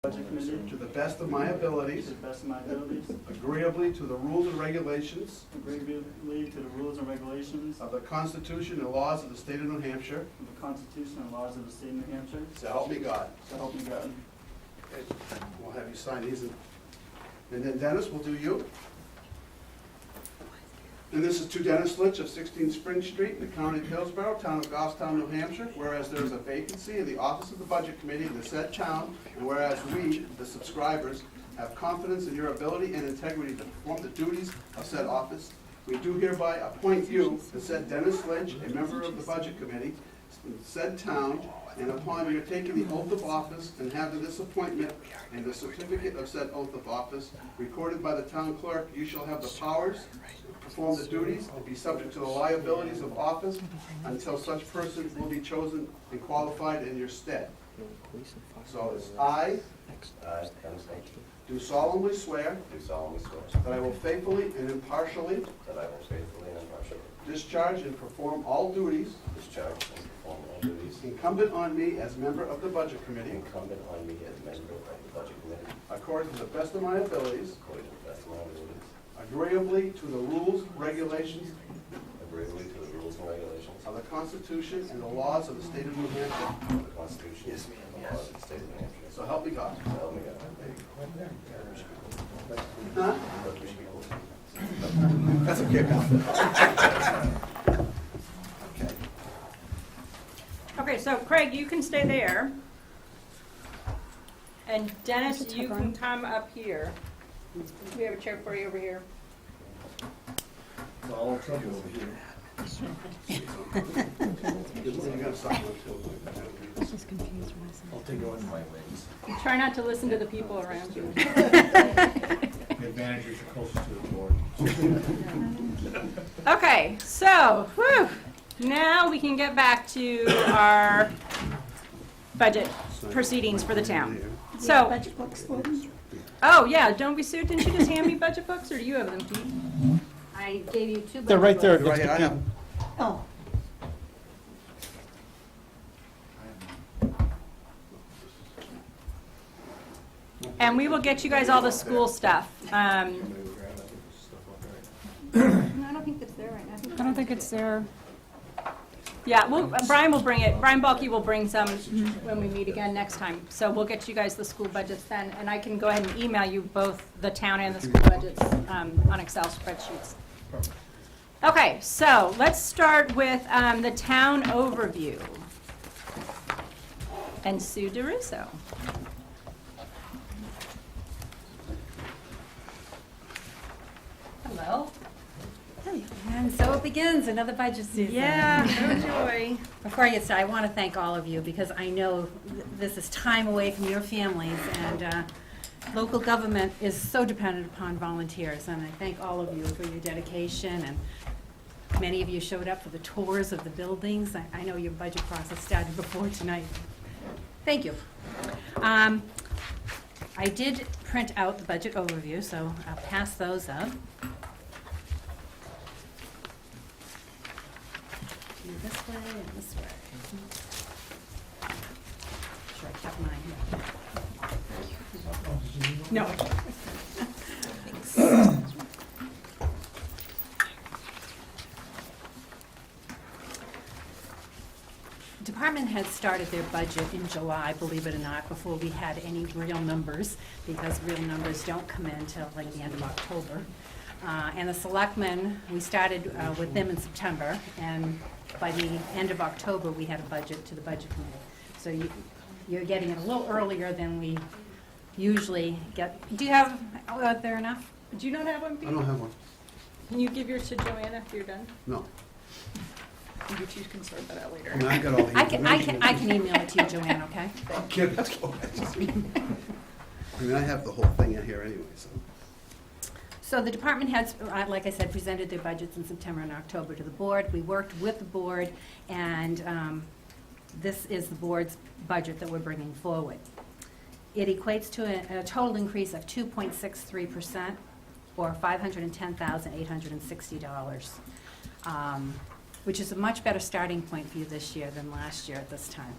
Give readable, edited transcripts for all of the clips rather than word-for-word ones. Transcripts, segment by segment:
Budget Committee to the best of my abilities, to the best of my abilities, agreeably to the rules and regulations agreeably to the rules and regulations of the Constitution and laws of the state of New Hampshire, of the Constitution and laws of the state of New Hampshire, so help me God. so help me God. We'll have you sign these, and then Dennis will do you. And this is to Dennis Litch of 16 Spring Street in the County of Hillsborough, Town of Goffstown, New Hampshire. Whereas there is a vacancy in the office of the Budget Committee in the said town, and whereas we, the subscribers, have confidence in your ability and integrity to perform the duties of said office, we do hereby appoint you, the said Dennis Lynch, a member of the Budget Committee in said town, and upon your taking the oath of office and having this appointment and the certificate of said oath of office recorded by the town clerk, you shall have the powers to perform the duties and be subject to the liabilities of office until such person will be chosen and qualified in your stead. So it's I Dennis Lynch, do solemnly swear do solemnly swear that I will faithfully and impartially that I will faithfully and impartially discharge and perform all duties discharge and perform all duties incumbent on me as member of the Budget Committee incumbent on me as member of the Budget Committee according to the best of my abilities, according to the best of my abilities, agreeably to the rules, regulations agreeably to the rules and regulations of the Constitution and the laws of the state of New Hampshire. of the Constitution and the laws of the state of New Hampshire. So help me God. So help me God. Huh? But we should be cool. That's okay, pal. Okay. Okay, so Craig, you can stay there. And Dennis, you can come up here. We have a chair for you over here. All trouble over here. You gotta stop with This is confused myself. I'll take it on my wings. Try not to listen to the people around you. The managers are closest to the board. Okay, so, whew, now we can get back to our budget proceedings for the town. So, Budget books, please. oh yeah, don't be sued. Didn't you just hand me budget books, or do you have them, Pete? I gave you two. They're right there. Right here, I have. Oh, And we will get you guys all the school stuff. no, I don't think it's there right now. I don't think it's there. Yeah, well, Brian will bring it, Brian Balke will bring some when we meet again next time. So we'll get you guys the school budgets then, and I can go ahead and email you both the town and the school budgets on Excel spreadsheets. Okay, so let's start with the town overview. And Sue DeRusso. Hello. And so it begins, another budget season. Yeah, no joy. Before I get started, I want to thank all of you because I know this is time away from your families and local government is so dependent upon volunteers and I thank all of you for your dedication and many of you showed up for the tours of the buildings. I know your budget process started before tonight. Thank you. I did print out the budget overview, so I'll pass those up. Do this way and this way. Sure, I kept mine here. No. Department heads started their budget in July, believe it or not, before we had any real numbers, because real numbers don't come in until like the end of October. And the selectmen, we started with them in September, and by the end of October, we had a budget to the budget committee. So you're getting it a little earlier than we usually get. Do you have, there enough? Do you not have one, I Pete? don't have one. Can you give yours to Joanna if you're done? No. You two can sort that out later. I mean, I got all the I can information. email it to you, Joanne, okay? Give it to I mean, I have the whole thing in here anyway, so. So the department heads, like I said, presented their budgets in September and October to the board. We worked with the board, and this is the board's budget that we're bringing forward. It equates to a total increase of 2.63%, or $510,860, which is a much better starting point for you this year than last year at this time.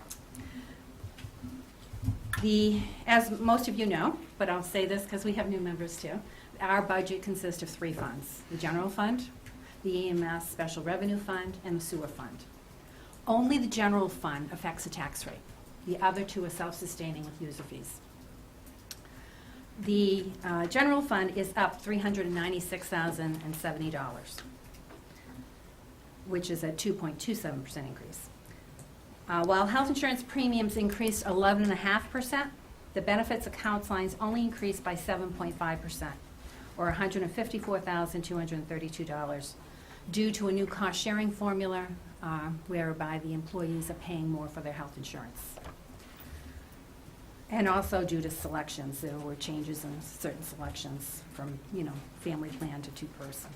As most of you know, but I'll say this because we have new members too, our budget consists of 3 funds: the general fund, the EMS special revenue fund, and the sewer fund. Only the general fund affects the tax rate. The other 2 are self-sustaining with user fees. The general fund is up $396,070, which is a 2.27% increase. While health insurance premiums increased 11.5%, the benefits accounts lines only increased by 7.5%, or $154,232, due to a new cost-sharing formula whereby the employees are paying more for their health insurance. And also due to selections, there were changes in certain selections from, family plan to 2-person.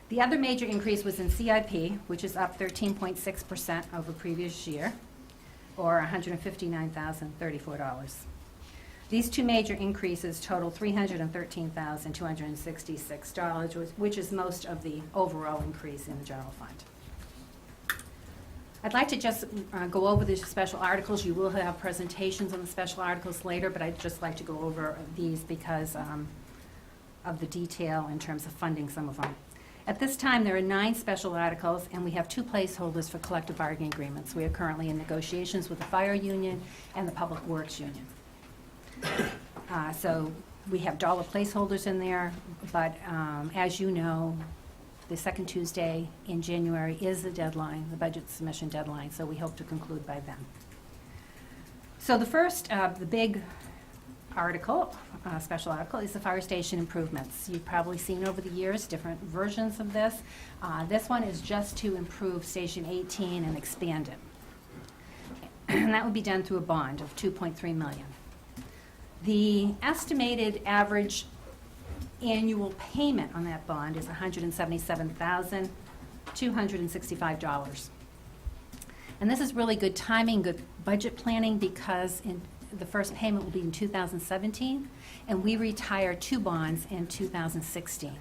The other major increase was in CIP, which is up 13.6% over previous year, or $159,034. These 2 major increases total $313,266, which is most of the overall increase in the general fund. I'd like to just go over the special articles. You will have presentations on the special articles later, but I'd just like to go over these because of the detail in terms of funding some of them. At this time, there are 9 special articles, and we have 2 placeholders for collective bargaining agreements. We are currently in negotiations with the fire union and the public works union. So we have dollar placeholders in there, but as you know, the second Tuesday in January is the deadline, the budget submission deadline, so we hope to conclude by then. So the first, the big article, special article, is the fire station improvements. You've probably seen over the years different versions of this. This one is just to improve Station 18 and expand it. And that would be done through a bond of $2.3 million. The estimated average annual payment on that bond is $177,265. And this is really good timing, good budget planning, because the first payment will be in 2017, and we retire 2 bonds in 2016.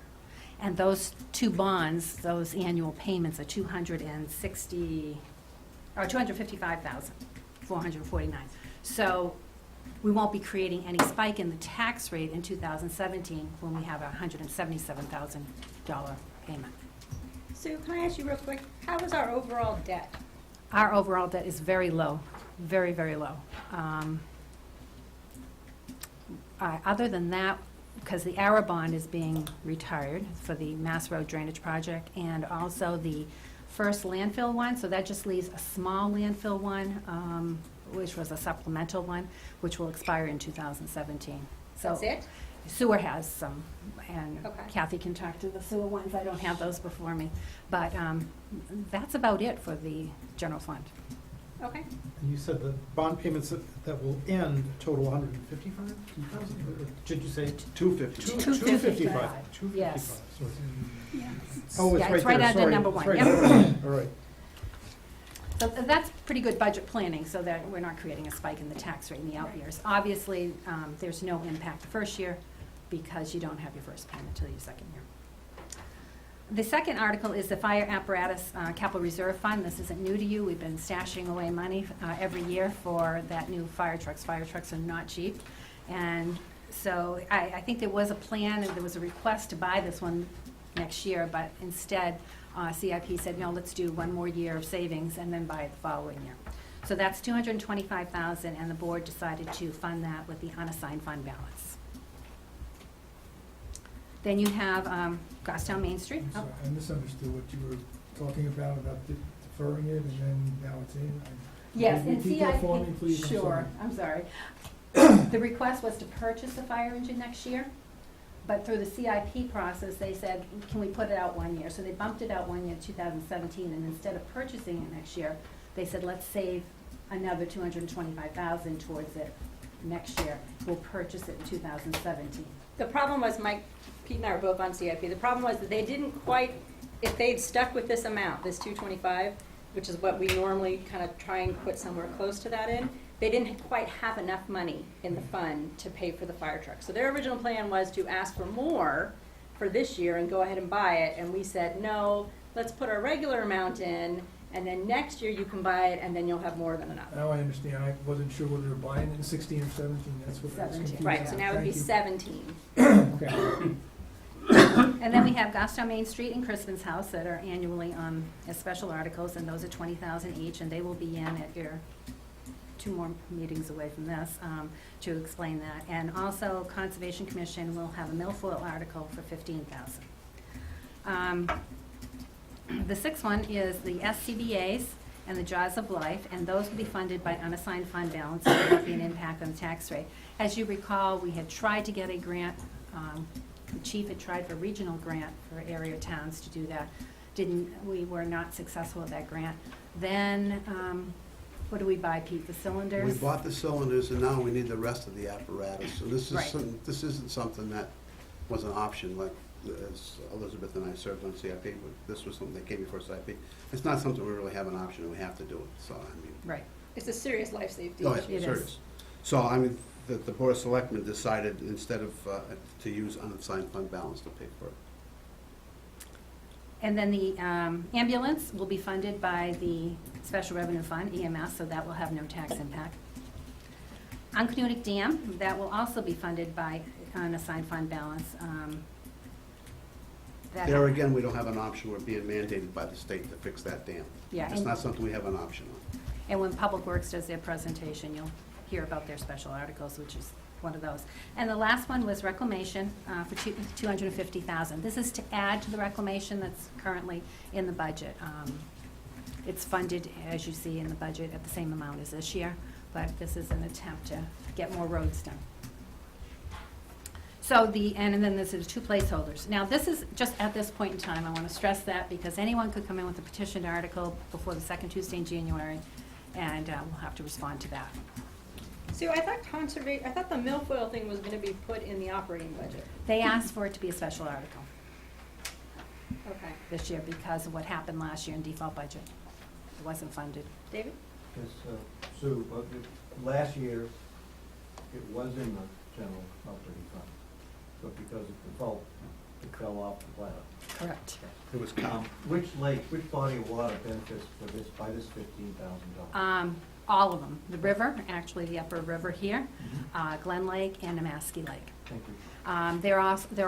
And those 2 bonds, those annual payments are $255,449. So we won't be creating any spike in the tax rate in 2017 when we have a $177,000 payment. Sue, can I ask you real quick, how is our overall debt? Our overall debt is very low, very, very low. Other than that, because the ARA bond is being retired for the Mass Road Drainage Project and also the first landfill one, so that just leaves a small landfill one, which was a supplemental one, which will expire in 2017. So That's it? Sewer has some, and Okay. Kathy can talk to the sewer ones. I don't have those before me. But that's about it for the general fund. Okay. And you said the bond payments that will end total 155,000? Did you say? 250. 255. 255. Yes. So it's- Yeah. Oh, Yeah, it's it's right right there, under sorry. number It's 1, right yep. there. All right. So that's pretty good budget planning, so that we're not creating a spike in the tax rate in the out years. Obviously, there's no impact the first year because you don't have your first payment until your second year. The second article is the Fire Apparatus Capital Reserve Fund. This isn't new to you. We've been stashing away money every year for that new fire trucks. Fire trucks are not cheap. And so I think there was a plan and there was a request to buy this one next year, but instead CIP said, no, let's do 1 more year of savings and then buy it the following year. So that's $225,000, and the board decided to fund that with the unassigned fund balance. Then you have Goffstown Main Street. I'm sorry, I misunderstood what you were talking about deferring it, and then now it's in. Yes, Can you and repeat that CIP. for me, please? I'm Sure, sorry. I'm sorry. The request was to purchase the fire engine next year, but through the CIP process, they said, can we put it out 1 year? So they bumped it out 1 year, 2017, and instead of purchasing it next year, they said, let's save another $225,000 towards it next year. We'll purchase it in 2017. The problem was, Pete and I were both on CIP, the problem was that they didn't quite, if they'd stuck with this amount, this 225, which is what we normally kind of try and put somewhere close to that in, they didn't quite have enough money in the fund to pay for the fire truck. So their original plan was to ask for more for this year and go ahead and buy it, and we said, no, let's put our regular amount in, And then next year you can buy it, and then you'll have more than enough. Now I understand. I wasn't sure whether they were buying it in 16 or 17. That's what I was 17. confused Right, about. so now it would be Thank you. 17. Okay. And then we have Goffstown Main Street and Crispin's House that are annually as special articles, and those are 20,000 each, and they will be in at your 2 more meetings away from this to explain that. And also Conservation Commission will have a milfoil article for 15,000. The 6th one is the SCBA's and the Jaws of Life, and those will be funded by unassigned fund balance, so there won't be an impact on the tax rate. As you recall, we had tried to get a grant, the chief had tried for a regional grant for area towns to do that. We were not successful with that grant. Then, what do we buy, Pete, the cylinders? We bought the cylinders, and now we need the rest of the apparatus. So this is Right. this isn't something that was an option, like as Elizabeth and I served on CIP. This was something that came before CIP. It's not something we really have an option, and we have to do it. So, I mean, Right. It's a serious life safety oh, yeah, issue. It is. serious. So, I mean, the Board of Selectmen decided instead of, to use unassigned fund balance to pay for it. And then the ambulance will be funded by the Special Revenue Fund, EMS, so that will have no tax impact. Unconutic Dam, that will also be funded by unassigned fund balance. There again, we don't have an option. We're being mandated by the state to fix that dam. Yeah, It's and- not something we have an option on. And when Public Works does their presentation, you'll hear about their special articles, which is one of those. And the last one was reclamation for $250,000. This is to add to the reclamation that's currently in the budget. It's funded, as you see in the budget, at the same amount as this year, but this is an attempt to get more roads done. So and then there's 2 placeholders. Now, this is just at this point in time, I want to stress that, because anyone could come in with a petitioned article before the 2nd Tuesday in January, and we'll have to respond to that. So I thought the milfoil thing was gonna be put in the operating budget. They asked for it to be a special article Okay. this year because of what happened last year in default budget. It wasn't funded. David? Yes, Sue, last year, it was in the general operating fund, but because of default, it fell off the platter. Correct. It was Which body of water benefits by this $15,000? All of them. The river, actually the upper river here, Glen Lake and Nemaski Lake. Thank you. They're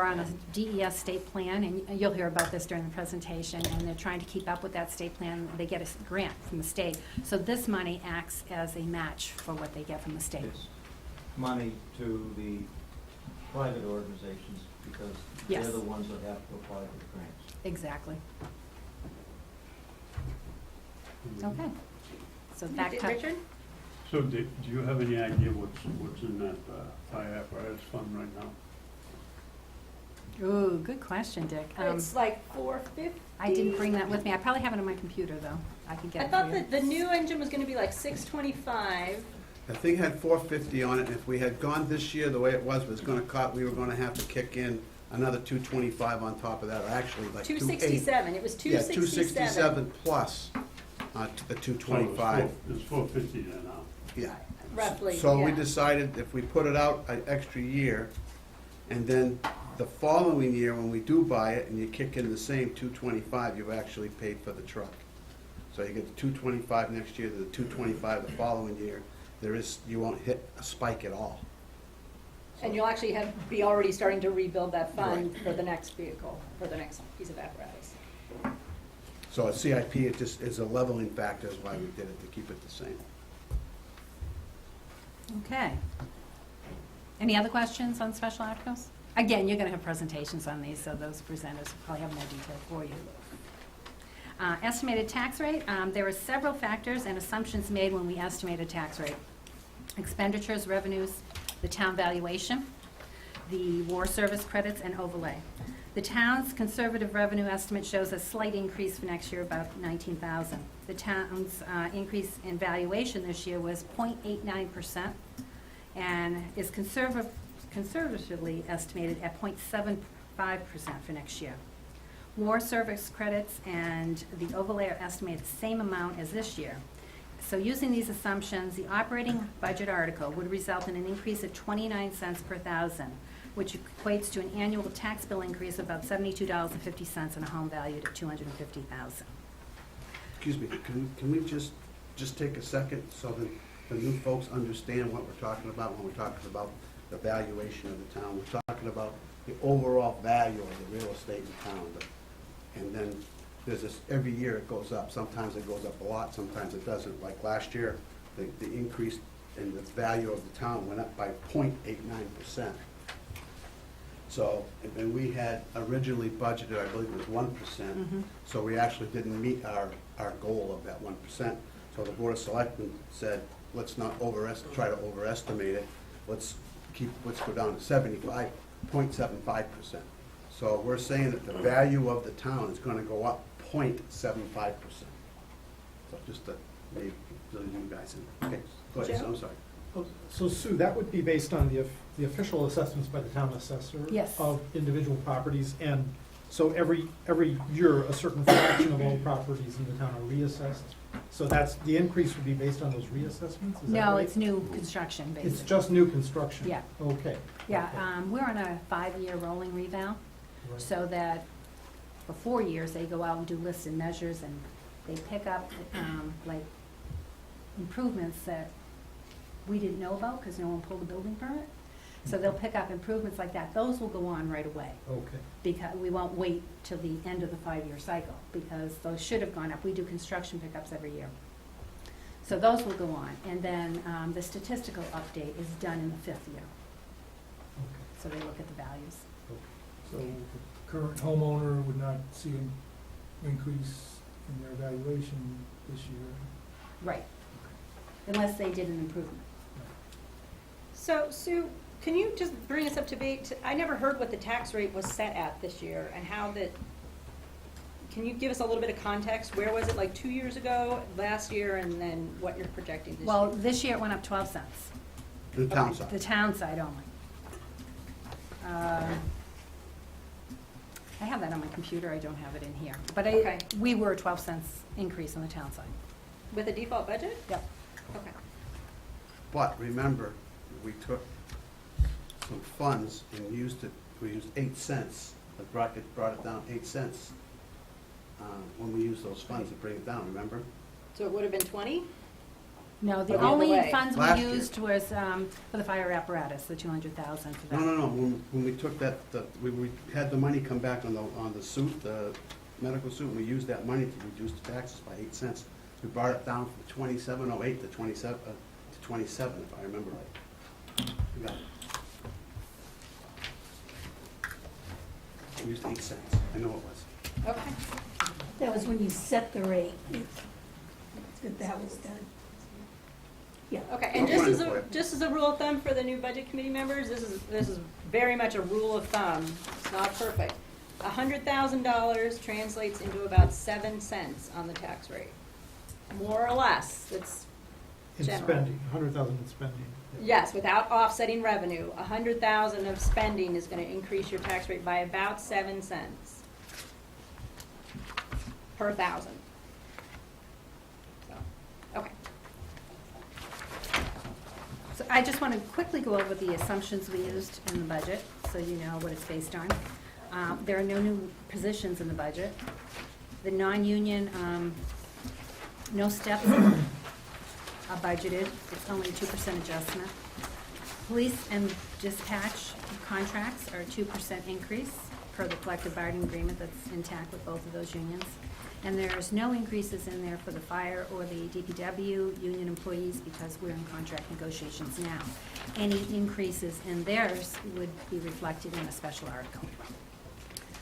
on a DES state plan, and you'll hear about this during the presentation, and they're trying to keep up with that state plan. They get a grant from the state. So this money acts as a match for what they get from the state. It's money to the private organizations because Yes. they're the ones that have to apply for the grants. Exactly. Okay. So that Richard? So do you have any idea what's in that fire apparatus fund right now? Ooh, good question, Dick. It's like 450. I didn't bring that with me. I probably have it on my computer, though. I can get I it thought for you. that the new engine was gonna be like 625. The thing had 450 on it, and if we had gone this year the way it was we were gonna have to kick in another 225 on top of that, or actually like 267, it was Yeah, 267. 267 plus the 225. It's 450 there now. Yeah. Roughly, So we yeah. decided if we put it out an extra year, and then the following year, when we do buy it, and you kick in the same 225, you've actually paid for the truck. So you get the 225 next year, the 225 the following year, you won't hit a spike at all. And you'll actually be already starting to rebuild that fund for the next vehicle, for the next piece of apparatus. So at CIP, it just is a leveling factor, is why we did it, to keep it the same. Okay. Any other questions on special articles? Again, you're going to have presentations on these, so those presenters will probably have more detail for you. Estimated tax rate, there are several factors and assumptions made when we estimate a tax rate. Expenditures, revenues, the town valuation, the war service credits, and overlay. The town's conservative revenue estimate shows a slight increase for next year, about $19,000. The town's increase in valuation this year was 0.89% and is conservatively estimated at 0.75% for next year. War service credits and the overlay are estimated the same amount as this year. So using these assumptions, the operating budget article would result in an increase of 29 cents per thousand, which equates to an annual tax bill increase of about $72.50 and a home valued at $250,000. Excuse me, can we just take a second so that the new folks understand what we're talking about when we're talking about the valuation of the town? We're talking about the overall value of the real estate in town. And then there's this, every year it goes up. Sometimes it goes up a lot, sometimes it doesn't. Like last year, the increase in the value of the town went up by 0.89%. So, and we had originally budgeted, I believe it was 1%. So we actually didn't meet our goal of that 1%. So the Board of Selectmen said, let's not try to overestimate it. Let's go down to 75.75%. So we're saying that the value of the town is gonna go up 0.75%. So just to maybe fill you guys in. Okay, go ahead, so I'm sorry. Oh, so Sue, that would be based on the official assessments by the town assessor? Yes. Of individual properties, and so every year, a certain fraction of all properties in the town are reassessed? So the increase would be based on those reassessments, is that No, right? it's new construction, basically. It's just new construction? Yeah. Okay. Yeah, okay. we're on a 5-year rolling reval, Right. so that for 4 years, they go out and do lists and measures, and they pick up, like, improvements that we didn't know about, because no one pulled a building permit. So they'll pick up improvements like that. Those will go on right away, Okay. because we won't wait till the end of the 5-year cycle, because those should have gone up. We do construction pickups every year. So those will go on, and then the statistical update is done in the 5th year. Okay. So they look at the values. So the current homeowner would not see an increase in their valuation this year. Right. Unless they did an improvement. So, Sue, can you just bring us up to date? I never heard what the tax rate was set at this year and how that, can you give us a little bit of context? Where was it, like 2 years ago, last year, and then what you're projecting this year? Well, this year it went up 12 cents, The town Okay. side. the town side only. I have that on my computer, I don't have it in here. But Okay. we were 12 cents increase on the town side. With a default budget? Yep. Okay. But remember, we took some funds and used 8 cents, brought it down 8 cents. When we used those funds to bring it down, remember? So it would have been 20? No, the Or the other only way. funds Last we year. used was for the fire apparatus, the 200,000 for that. No, when we took that, we had the money come back on the suit, the medical suit, and we used that money to reduce the taxes by 8 cents. We brought it down from 27.08 to 27, if I remember right. We got it. We used 8 cents, I know it was. Okay. That was when you set the rate, that was done. Yeah. Okay, and Don't run it. just as a rule of thumb for the new budget committee members, this is very much a rule of thumb. It's not perfect. $100,000 translates into about 7 cents on the tax rate. More or less, it's In general. spending, 100,000 in spending. Yes, without offsetting revenue, 100,000 of spending is gonna increase your tax rate by about 7 cents per 1,000. So, okay. So I just want to quickly go over the assumptions we used in the budget, so you know what it's based on. There are no new positions in the budget. The non-union, no steps are budgeted, it's only a 2% adjustment. Police and dispatch contracts are a 2% increase per the collective bargaining agreement that's intact with both of those unions. And there's no increases in there for the fire or the DPW union employees because we're in contract negotiations now. Any increases in theirs would be reflected in a special article.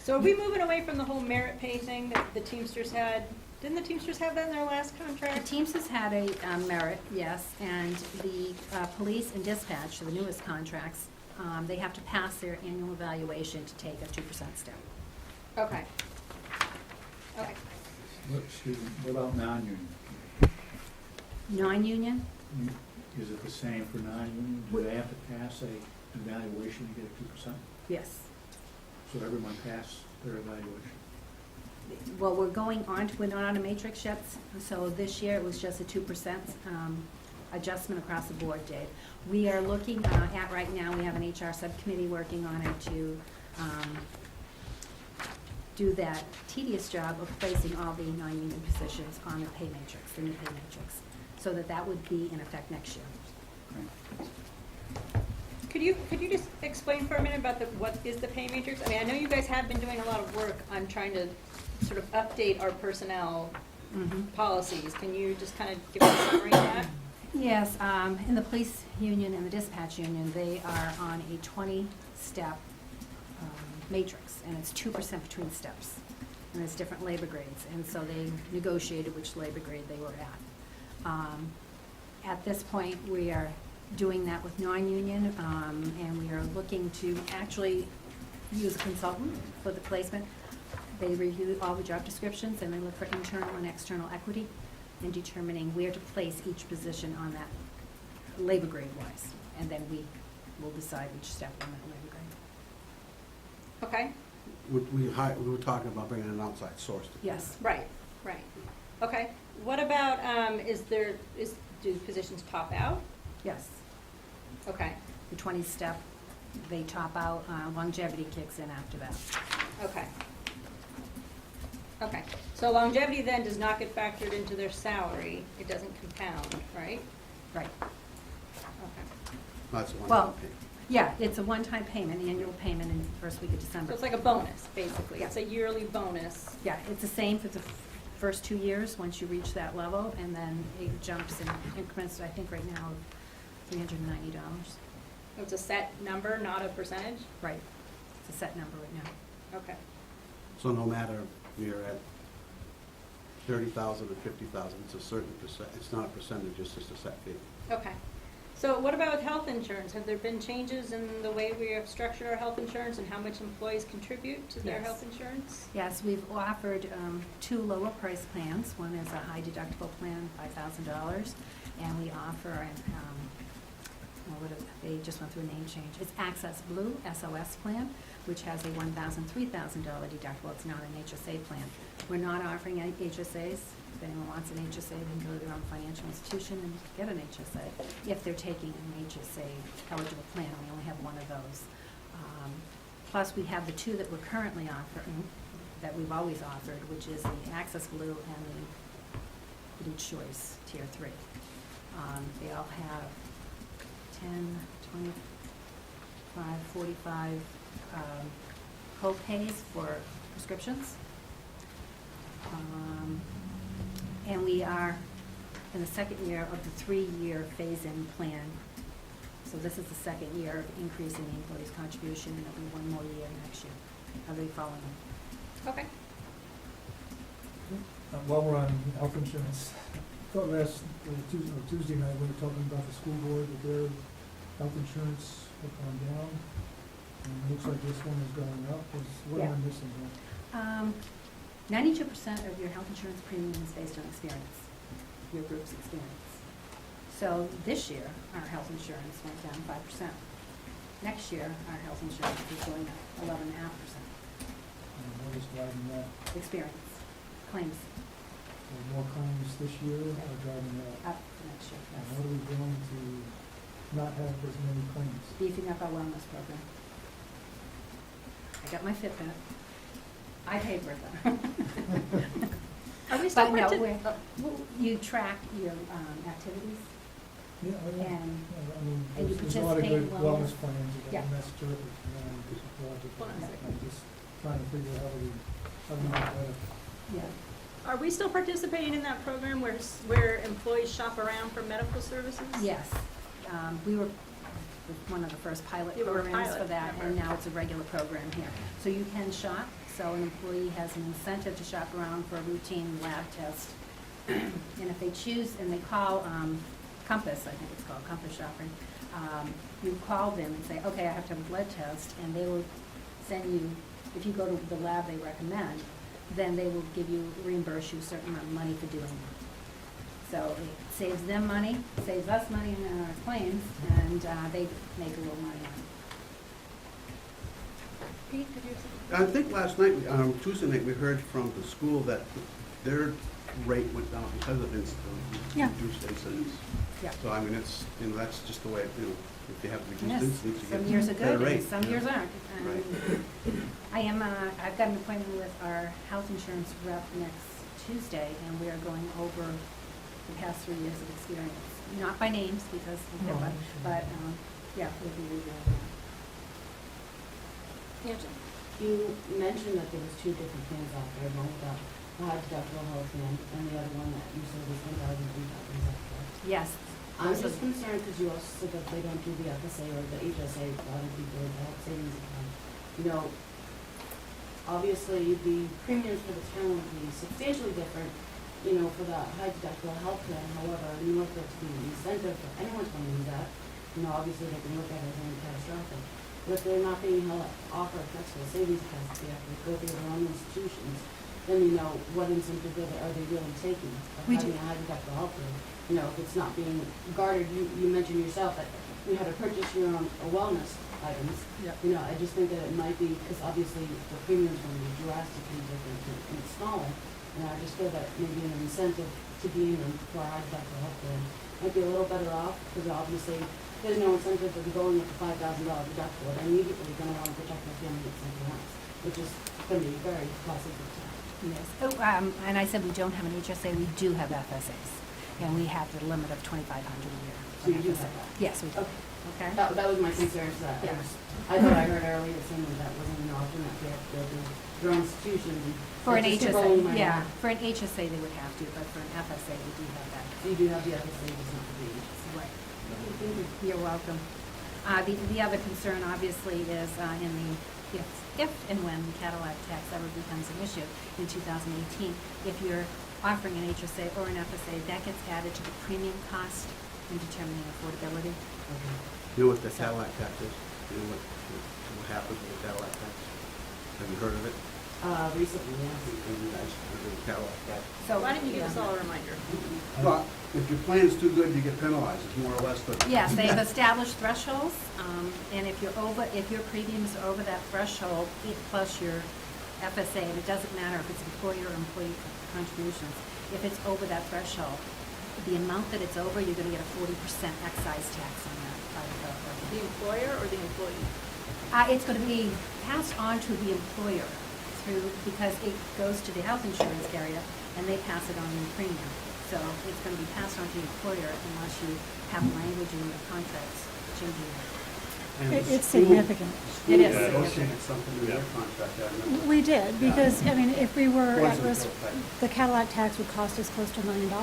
So are we moving away from the whole merit pay thing that the Teamsters had? Didn't the Teamsters have that in their last The contract? Teamsters had a merit, yes, and the police and dispatch, the newest contracts, they have to pass their annual evaluation to take a 2% step. Okay. Okay. Excuse me, what about non-union? Non-union, Is it the same for non-union? Do they have to pass a evaluation to get a 2%? yes. So everyone passed their evaluation? Well, we're going on to, we're not on a matrix yet, so this year it was just a 2% adjustment across the board, Dave. We are looking at, right now, we have an HR subcommittee working on it to do that tedious job of placing all the non-union positions on the pay matrix, the new pay matrix, so that that would be in effect next year. Could you just explain for a minute about what is the pay matrix? I mean, I know you guys have been doing a lot of work on trying to sort of update our personnel policies. Can you just kind of give us a summary of that? Yes, in the police union and the dispatch union, they are on a 20-step matrix, and it's 2% between steps. And it's different labor grades, and so they negotiated which labor grade they were at. At this point, we are doing that with non-union, and we are looking to actually use a consultant for the placement. They review all the job descriptions, and they look for internal and external equity in determining where to place each position on that labor grade wise. And then we will decide which step on that labor grade. Okay, We were talking about bringing an outside source. Yes. right. Okay, what about, do positions top out? Yes. Okay, The 20-step, they top out, longevity kicks in after that. Okay, so longevity then does not get factored into their salary, it doesn't compound, right? Right. Okay, That's the one. Well, yeah, it's a one-time payment, annual payment in the first week of so December. it's like a bonus, basically, it's a yearly bonus. Yeah, it's the same for the first 2 years, once you reach that level, and then it jumps in increments, I think right now, of $390. So it's a set number, not a percentage? Right. It's a set number right now. Okay, So no matter if you're at 30,000 or 50,000, it's a certain percent, it's not a percentage, it's just a set fee. okay. So what about with health insurance? Have there been changes in the way we have structured our health insurance and how much employees contribute to their Yes. health insurance? Yes, we've offered 2 lower price plans. One is a high deductible plan, $5,000, and we offer, they just went through a name change. It's Access Blue, SOS plan, which has a $1,000, $3,000 deductible. It's not an HSA plan. We're not offering any HSAs. If anyone wants an HSA, they can go to their own financial institution and get an HSA if they're taking an HSA eligible plan. We only have one of those. Plus, we have the 2 that we're currently offering, that we've always offered, which is the Access Blue and the Blue Choice Tier 3. They all have 10, 25, 45 co-pays for prescriptions. And we are in the second year of the 3-year phase-in plan. So this is the second year of increasing the employee's contribution, and it'll be 1 more year next year, the following. Okay. While we're on health insurance, I thought last Tuesday night, we were talking about the school board, that their health insurance had gone down. And it looks like this one is going up. What am I missing here? 92% of your health insurance premium is based on experience, your group's experience. So this year, our health insurance went down 5%. Next year, our health insurance is going up 11.5%. What is driving that? Experience, claims, More claims this year are driving that? up next year. And what are we doing to not have as many claims? Beefing up our wellness program. I got my Fitbit. I paid for it though. Are we still But no, you track your activities. Yeah, And- I mean, and you there's a lot of participate good in wellness wellness. plans, Yeah. and that's terrific. Just Hold on a second. I'm just trying to figure out how we make better. Yeah. Are we still participating in that program where employees shop around for medical services? Yes. We were one of the first pilot You were a programs pilot, for that, and remember. now it's a regular program here. So you can shop, so an employee has an incentive to shop around for a routine lab test. And if they choose, and they call Compass, I think it's called Compass Shopping, you call them and say, okay, I have to have a blood test, and they will send you, if you go to the lab they recommend, then they will reimburse you a certain amount of money for doing that. So it saves them money, saves us money in our claims, and they make a little money on it. Pete, did you have something? I think last night, Tuesday night, we heard from the school that their rate went down because of Yeah. reduced incidents. Yeah. So I mean, it's, that's just the way, if they have reduced Yes, incidence, you get some years are better good, rate. and some years aren't. Right. I've got an appointment with our health insurance rep next Tuesday, and we are going over the past 3 years of experience. Not by names, because of HIPAA, but, yeah, we'll be reviewing that. You mentioned that there was two different plans out there, one with the high deductible health plan and the other one that you said was $1,300. Is that correct? Yes. I'm just concerned because you also said that they don't do the FSA or the HSA, a lot of people with the health savings account. You know, obviously the premiums for the town would be substantially different, you know, for the high deductible health plan. However, in order for it to be an incentive for anyone to use that, you know, obviously they can look at it as only catastrophic. But if they're not being held offer flexible savings accounts, they have to go through their own institutions, then you know, what incentive are they really taking of We having do- a high deductible health plan? You know, if it's not being guarded, you mentioned yourself that you had to purchase your own wellness items. Yep. You know, I just think that it might be, because obviously the premiums will be drastically different and it's smaller. And I just feel that maybe an incentive to be in them for a high deductible health plan might be a little better off, because obviously there's no incentive for going up to $5,000 deductible. They're immediately going to want to protect their family with something else, which is going to be very costly for the town. Yes. Oh, and I said we don't have an HSA, we do have FSAs, and we have the limit of $2,500 a year. So you do have that? Yes, we do. Okay. Okay? That was my concern, so that Yeah. I thought I heard earlier someone that wasn't an option, that they have to go to their own institution. and For an just keep rolling HSA, my yeah, own. for an HSA they would have to, but for an FSA we do have that. So you do have the FSA, just not the HSA. Right. You're welcome. The other concern obviously is in the, if and when the Cadillac tax ever becomes an issue in 2018, if you're offering an HSA or an FSA, that gets added to the premium cost in determining affordability. You know what the Cadillac tax is? You know what happens with the Cadillac tax? Have you heard of it? Recently, yes. Have you guys heard of the Cadillac tax? So Why don't you give us all a reminder? Well, if your plan is too good, you get penalized, it's more or less the. yes, they've established thresholds, and if your premiums are over that threshold, plus your FSA, and it doesn't matter if it's employer or employee contributions, if it's over that threshold, the amount that it's over, you're gonna get a 40% excise tax on that. The employer or the employee? It's gonna be passed on to the employer because it goes to the health insurance carrier, and they pass it on in the premium. So it's gonna be passed on to the employer unless you have language in your contracts changing that. And the It's school- significant. the It is school significant. negotiated something in their contract, I remember. We did, because, I mean, if we were at Wasn't risk, built back. the Cadillac tax would cost us close to $1 million. I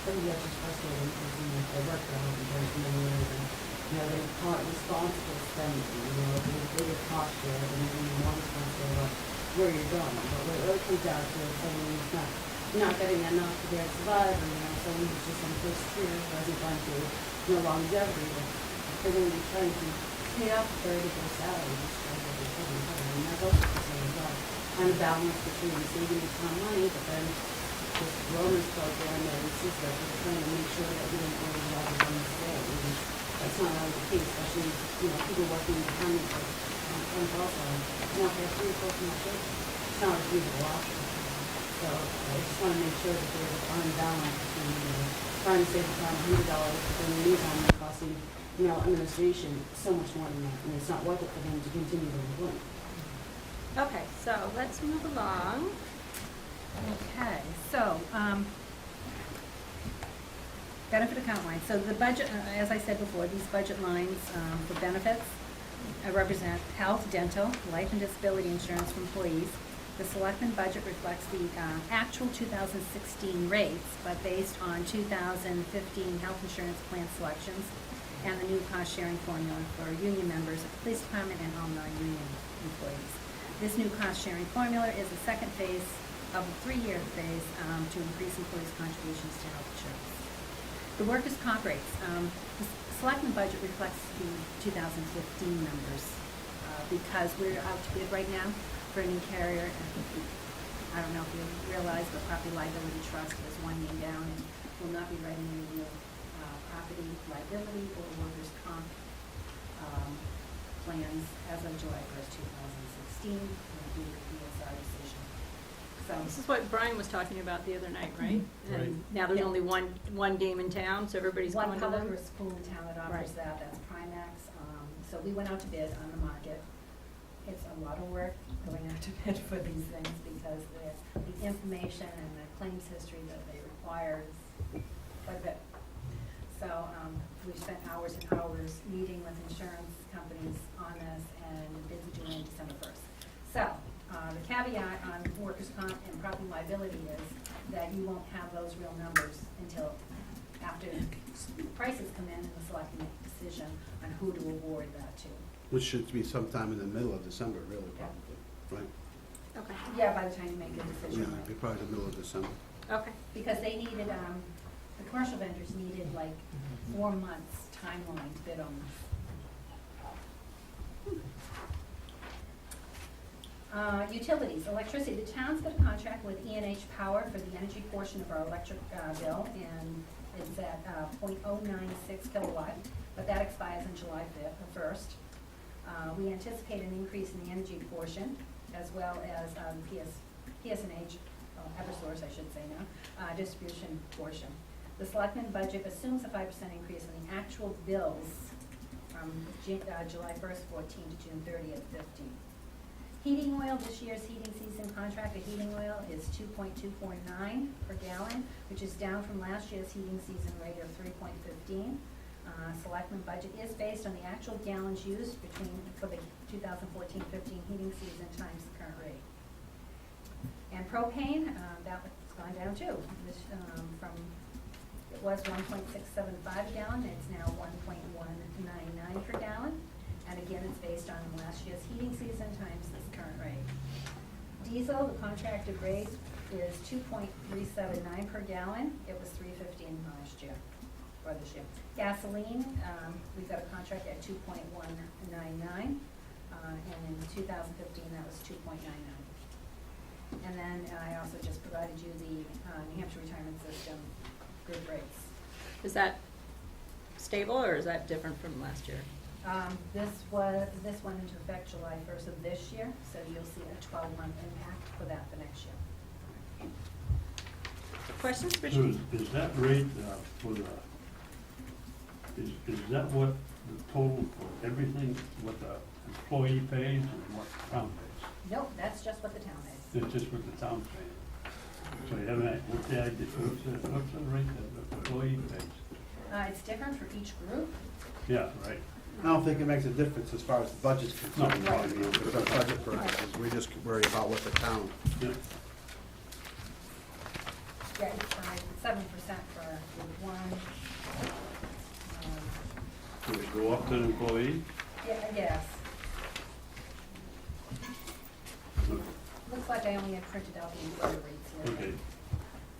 think that's just frustrating, because, you know, I worked for health insurance for many years, and, you know, they're caught responsible spending, you know, there's a bigger cost there, and you're more responsible about where you're going. But what it really comes down to is someone who's not getting enough to be able to survive, and, you know, someone who's just on first tier, who hasn't gone through, you know, longevity, but they're going to be trying to pay off a third of their salary, just trying to get their children covered, and that's also concerned as well. Kind of balance between saving a ton of money, but then this wellness program that insists that we're trying to make sure that we don't really have a wellness there. And that's not always the case, especially, you know, people working in retirement and also, you know, if they have 3 or 4 small children, it's not a feasible option. So I just want to make sure that there's an fine balance between, you know, trying to save the town $100, but then in the meantime, it's costing, you know, administration so much more than that, and it's not worth it for them to continue their employment. Okay, so let's move along. Okay, so, benefit account lines. So the budget, as I said before, these budget lines for benefits represent health, dental, life and disability insurance for employees. The selectmen budget reflects the actual 2016 rates, but based on 2015 health insurance plan selections and the new cost-sharing formula for union members of the police department and all non-union employees. This new cost-sharing formula is the second phase of a 3-year phase to increase employees' contributions to health insurance. The workers' comp rates. The selectmen budget reflects the 2015 numbers because we're out to bid right now for a new carrier. I don't know if you realize, but Property Liability Trust is winding down and will not be writing any new property liability or workers' comp plans as of July 1st, 2016, due to the PSR decision. So, This is what Brian was talking about the other night, right? Right. And now there's Yeah. only one game in town, so everybody's one going to public them? or school in town that offers Right. that, that's Primax. So we went out to bid on the market. It's a lot of work going out to bid for these things because the information and the claims history that they require is quite a bit. So we've spent hours and hours meeting with insurance companies on this, and the bids are due in December 1st. So the caveat on workers' comp and property liability is that you won't have those real numbers until after prices come in and the selectmen make a decision on who to award that to. Which should be sometime in the middle of December, really, probably, right? Okay, Yeah, by the time you make a Yeah, decision, it'd be probably the middle of December. okay. because they needed, the commercial vendors needed like 4 months timeline to bid on this. Utilities, electricity, the town's got a contract with E&H Power for the energy portion of our electric bill, and it's at .096 kilowatt, but that expires on July 1st. We anticipate an increase in the energy portion, as well as PSNH, Eversource, I should say now, distribution portion. The selectmen budget assumes a 5% increase in the actual bills from July 1st, 14 to June 30th, 15. Heating oil, this year's heating season contract of heating oil is 2.249 per gallon, which is down from last year's heating season rate of 3.15. Selectmen budget is based on the actual gallons used for the 2014-15 heating season times the current rate. And propane, that's gone down too. This, it was 1.675 a gallon, it's now 1.199 per gallon. And again, it's based on last year's heating season times this current rate. Diesel, the contracted rate is 2.379 per gallon. It was 3.15 last year, or this year. Gasoline, we've got a contract at 2.199, and in 2015 that was 2.99. And then I also just provided you the New Hampshire Retirement System group rates. Is that stable, or is that different from last year? This went into effect July 1st of this year, so you'll see a 12-month impact for that for next year. Questions, So Richard? is that rate for the, is that what the total for everything, what the employee pays and what the town pays? Nope, that's just what the town pays. It's just what the town's paying. So you haven't, what's the idea, what's the rate that the employee pays? It's different for each group. Yeah, right. I don't think it makes a difference as far as the budget's concerned. No. I mean, for our budget purposes, we just worry about what the town. Yeah. Yeah, it's 7% for group 1. Does it go up to the employee? Yeah, yes. Looks like I only had printed out the employee rates here. Okay.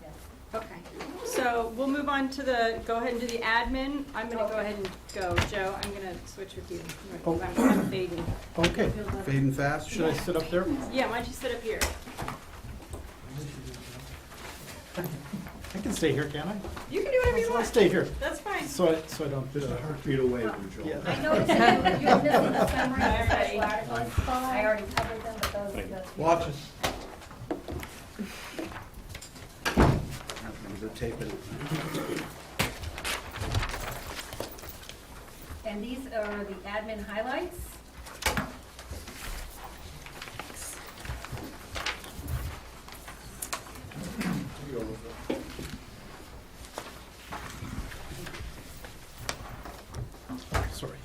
Yes. Okay, so we'll move on to go ahead and do the admin. I'm gonna go ahead and go. Joe, I'm gonna switch with you. Oh. I'm fading. Okay, Fading fast? should I sit up there? Yeah, why don't you sit up here? I can stay here, can I? You can do whatever you I'll want. stay here, That's fine. so I don't. Just a heartbeat away from Joel. Yeah. I noticed that you're missing the summary of the Alright. special articles. I already covered them, but those. Watch us. They're taping it. And these are the admin highlights. Sorry.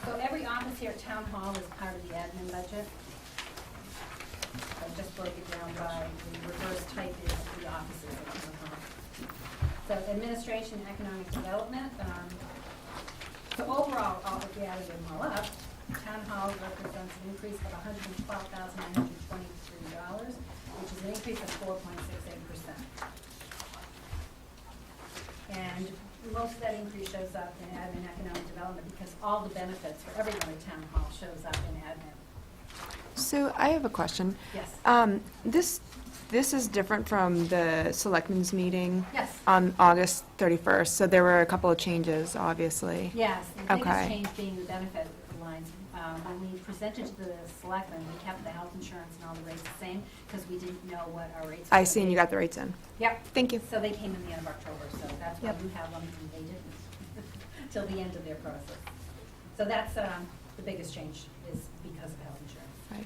So every office here at Town Hall is part of the admin budget. I just broke it down by the reverse type is the offices at Town Hall. So administration, economic development, so overall, if you added them all up, Town Hall represents an increase of $112,923, which is an increase of 4.68%. And most of that increase shows up in admin economic development because all the benefits for everyone at Town Hall shows up in admin. So I have a question. Yes. This this is different from the selectmen's meeting Yes. on August 31st, so there were a couple of changes, obviously. Yes, the biggest Okay. change being the benefit lines. When we presented to the selectmen, we kept the health insurance and all the rates the same, because we didn't know what our rates were. I see, and you got the rates in. Yep. Thank you. So they came in the end of October, so that's why Yep. you have them and they didn't, till the end of their process. So that's the biggest change, is because of health insurance.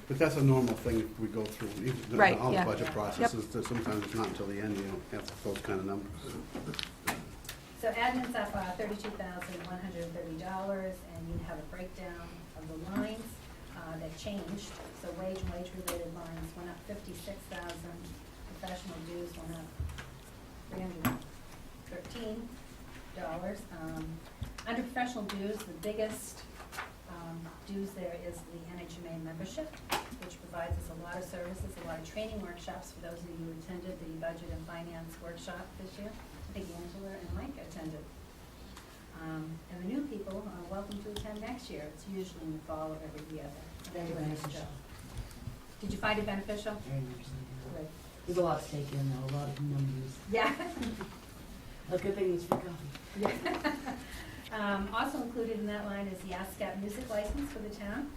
But that's a normal thing we go through, even Right, all the yeah. budget Yep. processes, that sometimes it's not until the end, you don't have those kind of numbers. So admin's up $32,130, and you have a breakdown of the lines that changed. So wage and wage-related lines went up $56,000, professional dues went up $313. Under professional dues, the biggest dues there is the NHMA membership, which provides us a lot of services, a lot of training workshops for those of you who attended the budget and finance workshop this year. I think Angela and Mike attended. And the new people are welcome to attend next year. It's usually in the fall of every year. Very beneficial. Did you find it beneficial? Very much so, yeah. Good. There's a lot to take in though, a lot of numbers. Yeah. A good thing is free coffee. Also included in that line is the ASCAP music license for the town,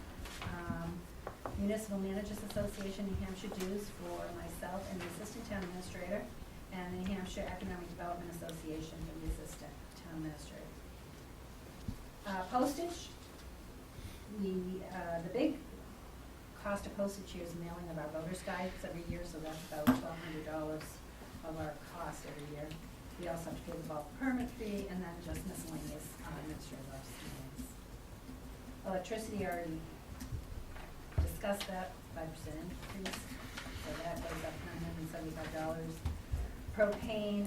Municipal Managers Association, New Hampshire dues for myself and the Assistant Town Administrator, and the New Hampshire Economic Development Association for the Assistant Town Administrator. Postage, the big cost of postage here is mailing of our voters' guides every year, so that's about $1,200 of our cost every year. We also have to pay the bulk permit fee, and then just miscellaneous administrative fees. Electricity, already discussed that, 5% increase, so that goes up $975. Propane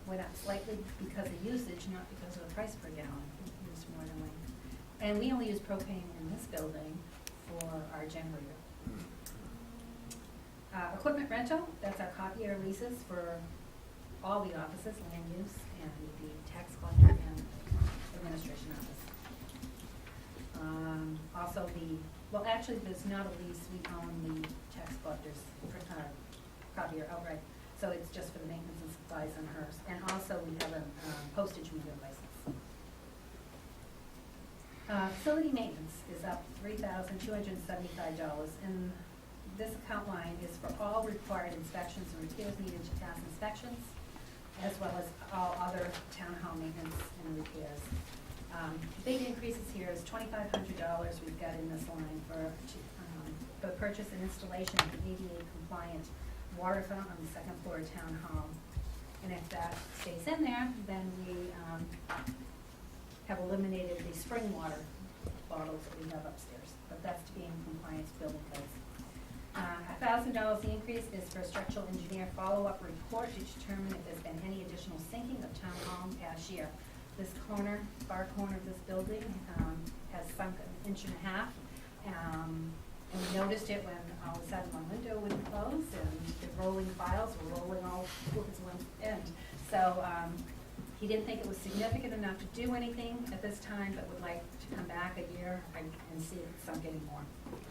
went up slightly because of usage, not because of the price per gallon. We used more than we. And we only use propane in this building for our generator. Equipment rental, that's our copier leases for all the offices, land use, and the tax collector and administration office. Also actually, there's not a lease, we own the tax collector's copier outright, so it's just for the maintenance and supplies on hers. And also, we have a postage meter license. Facility maintenance is up $3,275, and this account line is for all required inspections and repairs needed to pass inspections, as well as all other town hall maintenance and repairs. Big increases here is $2,500 we've got in this line for purchase and installation of the ADA compliant water fountain on the second floor of town hall. And if that stays in there, then we have eliminated the spring water bottles that we have upstairs, but that's to be in compliance with building codes. $1,000 the increase is for a structural engineer follow-up report to determine if there's been any additional sinking of town hall past year. This corner, far corner of this building has sunk 1.5 inches, and we noticed it when all of a sudden one window wouldn't close and the rolling files were rolling all towards one end. So he didn't think it was significant enough to do anything at this time, but would like to come back a year and see if it's sunk anymore.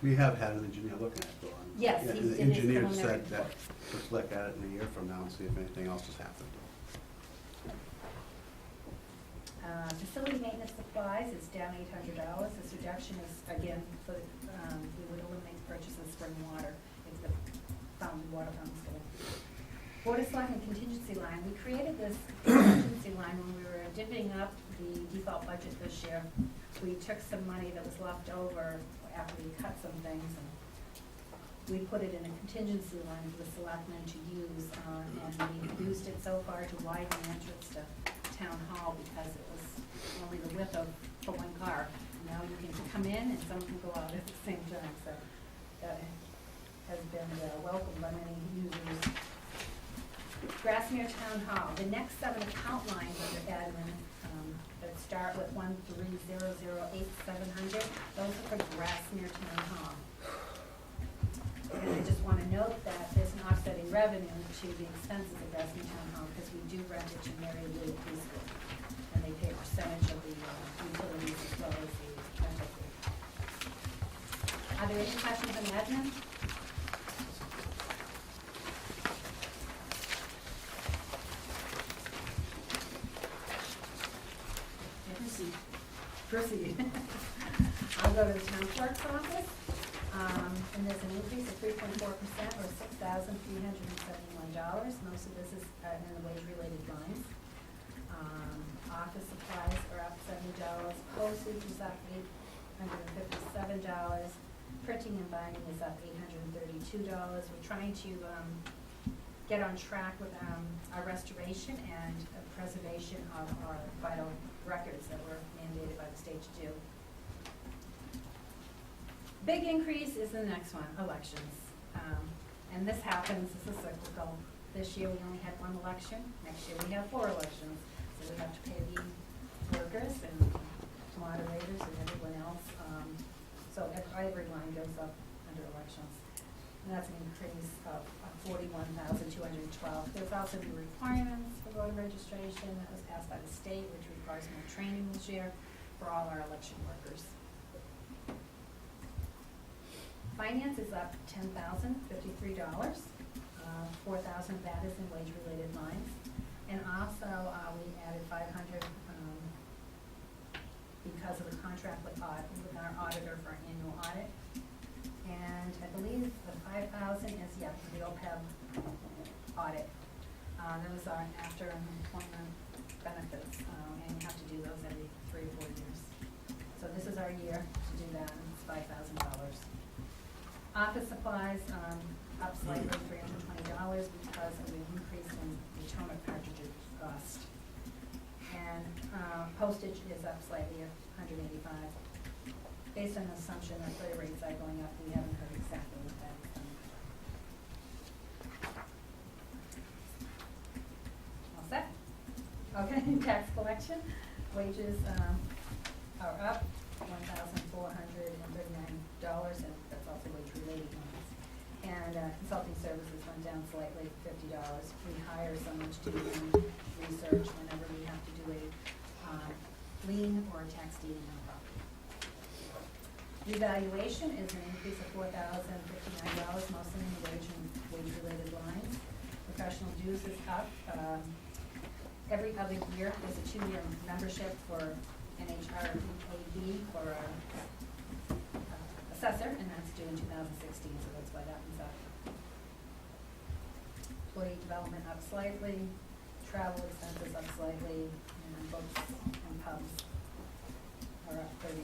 We have had an engineer looking at it, though. Yes, Yeah, he and the did his engineer preliminary said that, report. let's look at it in a year from now and see if anything else has happened. Facility maintenance supplies is down $800. This reduction is, again, for, we would eliminate the purchase of spring water if the water fountains go in. Board of Selectmen contingency line. We created this contingency line when we were divvying up the default budget this year. We took some money that was left over after we cut some things, and we put it in a contingency line for the selectmen to use, and we've used it so far to widen the entrance to town hall because it was only the width of for one car. Now you can come in and someone can go out at the same time, so that has been welcomed by many users. Grassmere Town Hall. The next 7 account lines under admin that start with 13008,700. Those are for Grassmere Town Hall. And I just want to note that there's an offsetting revenue to the expenses of Grassmere Town Hall because we do rent it to Mary Lou Preschool, and they pay a percentage of the utilities as well as the rental fee. Are there any questions on admin? Proceed. I'll go to the town clerk's office, and there's an increase of 3.4% or $6,371. Most of this is in the wage-related lines. Office supplies are up $70. Postage is up $857. Printing and binding is up $832. We're trying to get on track with our restoration and preservation of our vital records that were mandated by the state to do. Big increase is the next one, elections. And this happens, this is cyclical. This year we only had one election. Next year we have 4 elections. So we have to pay the workers and moderators and everyone else. So every line goes up under elections. And that's an increase of $41,212. There's also new requirements for voter registration that was passed by the state, which requires more training this year for all our election workers. Finance is up $10,053. $4,000 of that is in wage-related lines. And also, we added $500 because of the contract with our auditor for our annual audit. And I believe the $5,000 is, yeah, for the OPEB audit. Those are after employment benefits, and you have to do those every 3 or 4 years. So this is our year to do that, and it's $5,000. Office supplies, up slightly, $320 because of the increase in the toner cartridges cost. And postage is up slightly at $185. Based on the assumption that freight rates are going up, we haven't heard exactly what that is. All set? Okay, tax collection, wages are up $1,439, and that's also wage-related ones. And consulting services went down slightly, $50. We hire someone to do research whenever we have to do a lien or a tax deed on property. Revaluation is an increase of $4,059, mostly in the wage-related lines. Professional dues is up. Every other year, there's a 2-year membership for NHRBAB for our assessor, and that's due in 2016, so that's why that one's up. Employee development up slightly, travel expenses up slightly, and books and pubs are up $30.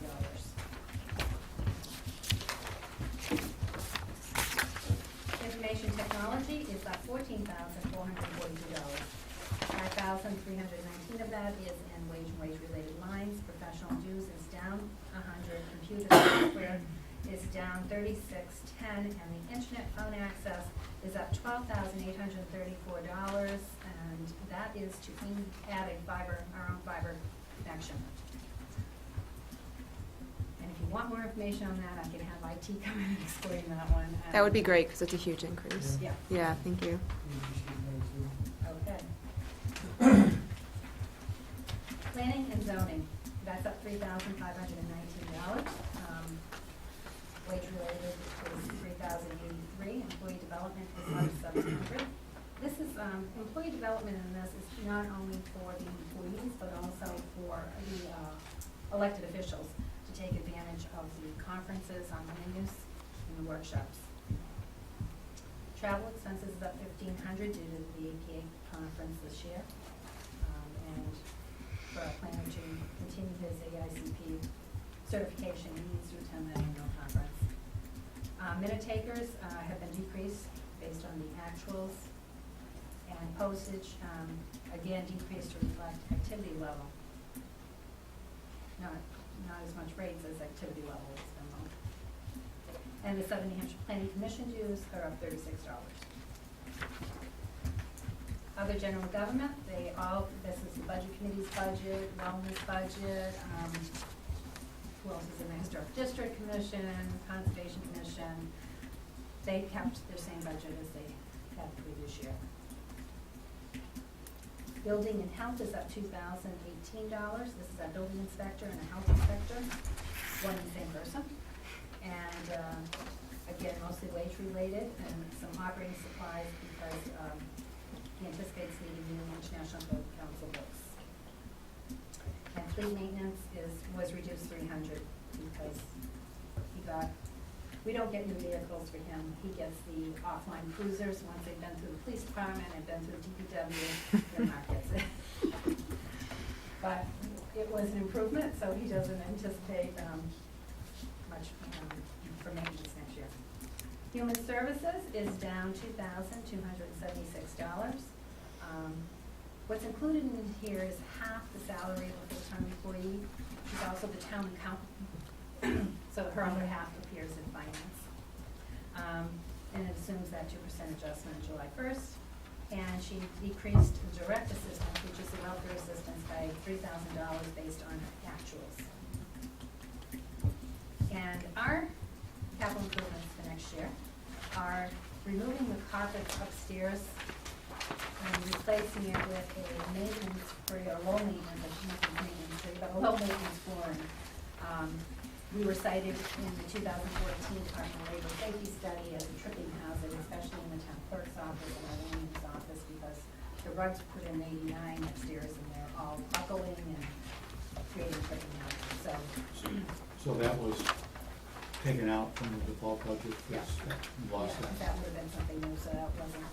Information technology is up $14,442. $5,319 of that is in wage and wage-related lines. Professional dues is down $100. Computer software is down $36.10, and the internet phone access is up $12,834, and that is to add our own fiber connection. And if you want more information on that, I can have IT come in and explain that one. That would be great, because it's a huge increase. Yeah. Yeah, thank you. Okay. Planning and zoning, that's up $3,519. Wage-related is $3,083. Employee development is up $700. This is, employee development in this is not only for the employees, but also for the elected officials to take advantage of the conferences on land use and the workshops. Travel expenses is up $1,500 due to the APA conference this year. And for our planner to continue his AICP certification, he needs to attend that annual conference. Minute takers have been decreased based on the actuals. And postage, again, decreased to reflect activity level. Not as much rates as activity level has been low. And the Southern New Hampshire Planning Commission dues are up $36. Other general government, this is the budget committee's budget, wellness budget, who else is in the Historic District Commission, Conservation Commission. They kept their same budget as they had the previous year. Building and health is up $2,018. This is our building inspector and a health inspector, one and the same person. And again, mostly wage related, and some operating supplies because he anticipates needing new International Code Council books. And fleet maintenance was reduced 300 because we don't get new vehicles for him. He gets the offline cruisers, once they've been through the police department and been through DPW, then Mark gets it. But it was an improvement, so he doesn't anticipate much for maintenance next year. Human Services is down $2,276. What's included in here is half the salary of a full-time employee. She's also the town accountant, so her other half appears in finance. And it assumes that 2% adjustment July 1st. And she decreased direct assistance, which is the welfare assistance, by $3,000 based on actuals. And our capital improvements for next year are removing the carpets upstairs and replacing it with a maintenance-free, or low maintenance, not maintenance-free, but a low maintenance flooring. We were cited in the 2014 Department of Labor Safety Study as a tripping hazard, especially in the town clerk's office and our women's office, because the rugs put in '89 upstairs and they're all buckling and creating tripping hazards, So that was taken out from the default budget, Yeah. you lost yeah, that. that would have been something new, so that wasn't.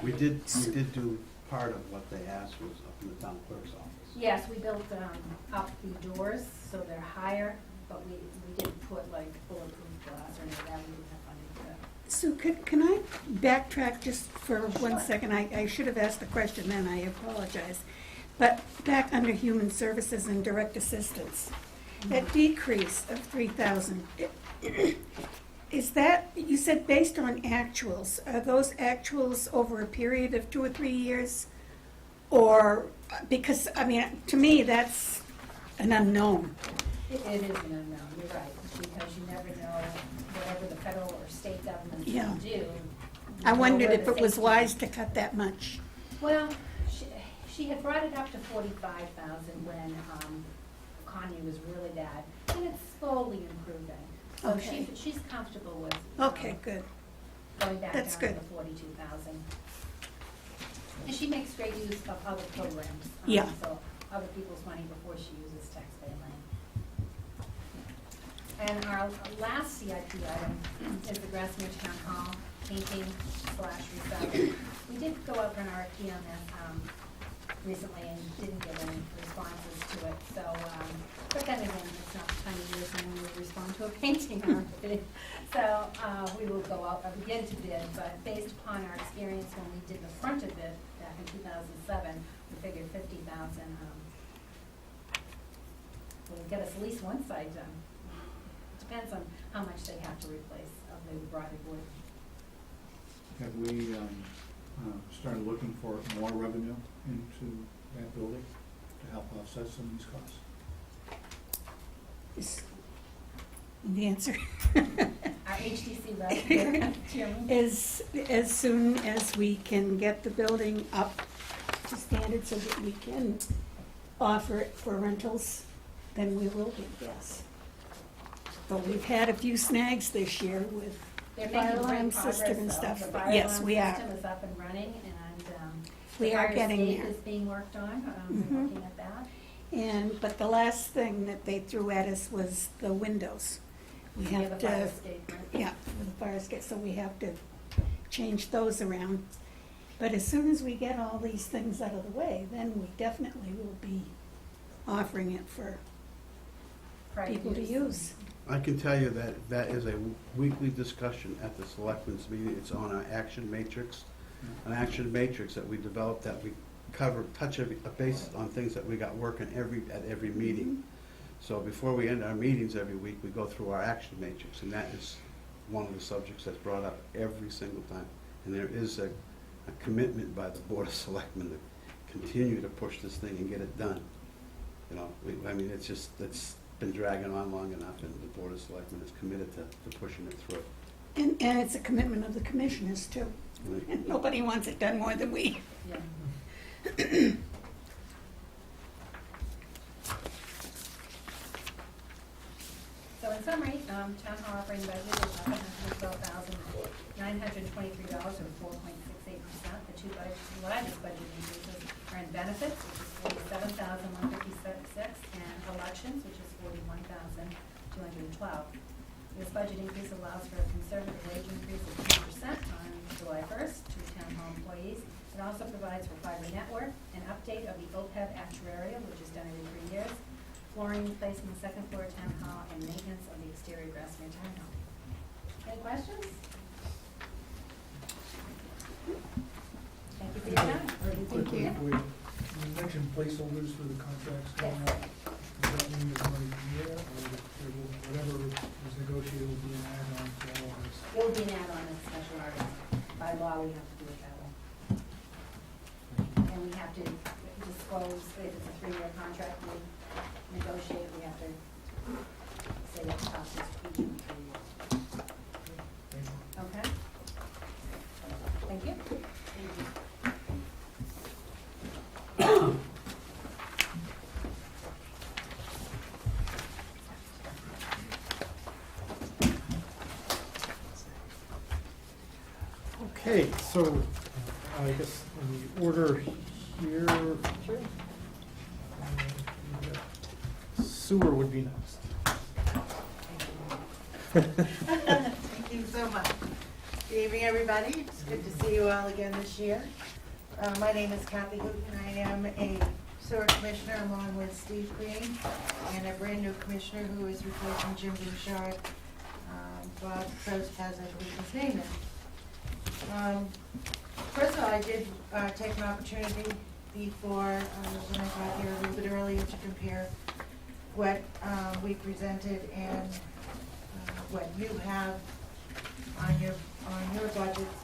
We did do part of what they asked was up in the town clerk's office. Yes, we built up the doors, so they're higher, but we didn't put like bulletproof glass or any of that, we didn't have funding for that. So can I backtrack just for 1 second? I should have asked the question then, I apologize. But back under Human Services and Direct Assistance, that decrease of 3,000, is that, you said based on actuals, are those actuals over a period of 2 or 3 years? Or, because, I mean, to me, that's an unknown. It is an unknown, you're right, because you never know whatever the federal or state governments Yeah. will do. I You know wondered where if the it was safety- wise to cut that much. Well, she had brought it up to 45,000 when Kanye was really bad, and it's slowly improving. So Okay. she's comfortable with Okay, good. going back That's down to good. the 42,000. And she makes great use of other programs. Yeah. So other people's money before she uses taxpayer money. And our last CIP item is the Grassmere Town Hall painting/recycling. We did go out for an RFP on this recently and didn't get any responses to it. So, but then again, it's not the time of year when we respond to a painting RFP. So we will go out again to bid, but based upon our experience when we did the front of it back in 2007, we figured 50,000 will get us at least one side done. Depends on how much they have to replace of the rotted wood. Have we started looking for more revenue into that building to help offset some of these costs? Is the answer? Our HDC rep, Chairman. As soon as we can get the building up to standard so that we can offer it for rentals, then we will be, yes. But we've had a few snags this year with They're fire making alarm great progress, system and though. stuff. The fire Yes, alarm we are. system is up and running, and We the are fire getting escape there. is being worked on. Mhm. We're looking at that. But the last thing that they threw at us was the windows. We We have have the fire to, escape, right? yeah, the fire escape, so we have to change those around. But as soon as we get all these things out of the way, then we definitely will be offering it for Private people to use. I can tell you that that is a weekly discussion at the selectmen's meeting. It's on our action matrix. An action matrix that we developed that we touch a base on things that we got working at every meeting. So before we end our meetings every week, we go through our action matrix, and that is one of the subjects that's brought up every single time. And there is a commitment by the Board of Selectmen to continue to push this thing and get it done. You know, I mean, it's been dragging on long enough, and the Board of Selectmen is committed to pushing it through. And it's a commitment of the commissioners too. And nobody wants it done more than we. Yeah. So in summary, town hall operating budget is $112,923 or 4.68%. The two largest budget increases are in benefits, which is $47,156, and elections, which is $41,212. This budget increase allows for a conservative wage increase of 2% on July 1st to town hall employees. It also provides for fiber network, an update of the OPEB actuarial, which is done every 3 years, flooring placed in the second floor of town hall, and maintenance of the exterior Grassmere town hall. Any questions? Thank you for your time. Quickly, you mentioned placeholders for the contracts coming up. Does that mean there's money from there, or whatever is negotiated will be an add-on to all of this? It will be an add-on as special article. By law, we have to do it that way. And we have to disclose, if it's a 3-year contract, we negotiate, we have to say what the cost is to each of the 3 years. Okay? Thank you. Okay, so I guess in the order here, sewer would be next. Thank you so much. Good evening, everybody. It's good to see you all again this year. My name is Kathy Hook, and I am a sewer commissioner along with Steve Green and a brand-new commissioner who is replacing Jim Bouchard. Bob Post has, I believe, his name in. First of all, I did take an opportunity before, when I got here a little bit earlier, to compare what we presented and what you have on your budgets.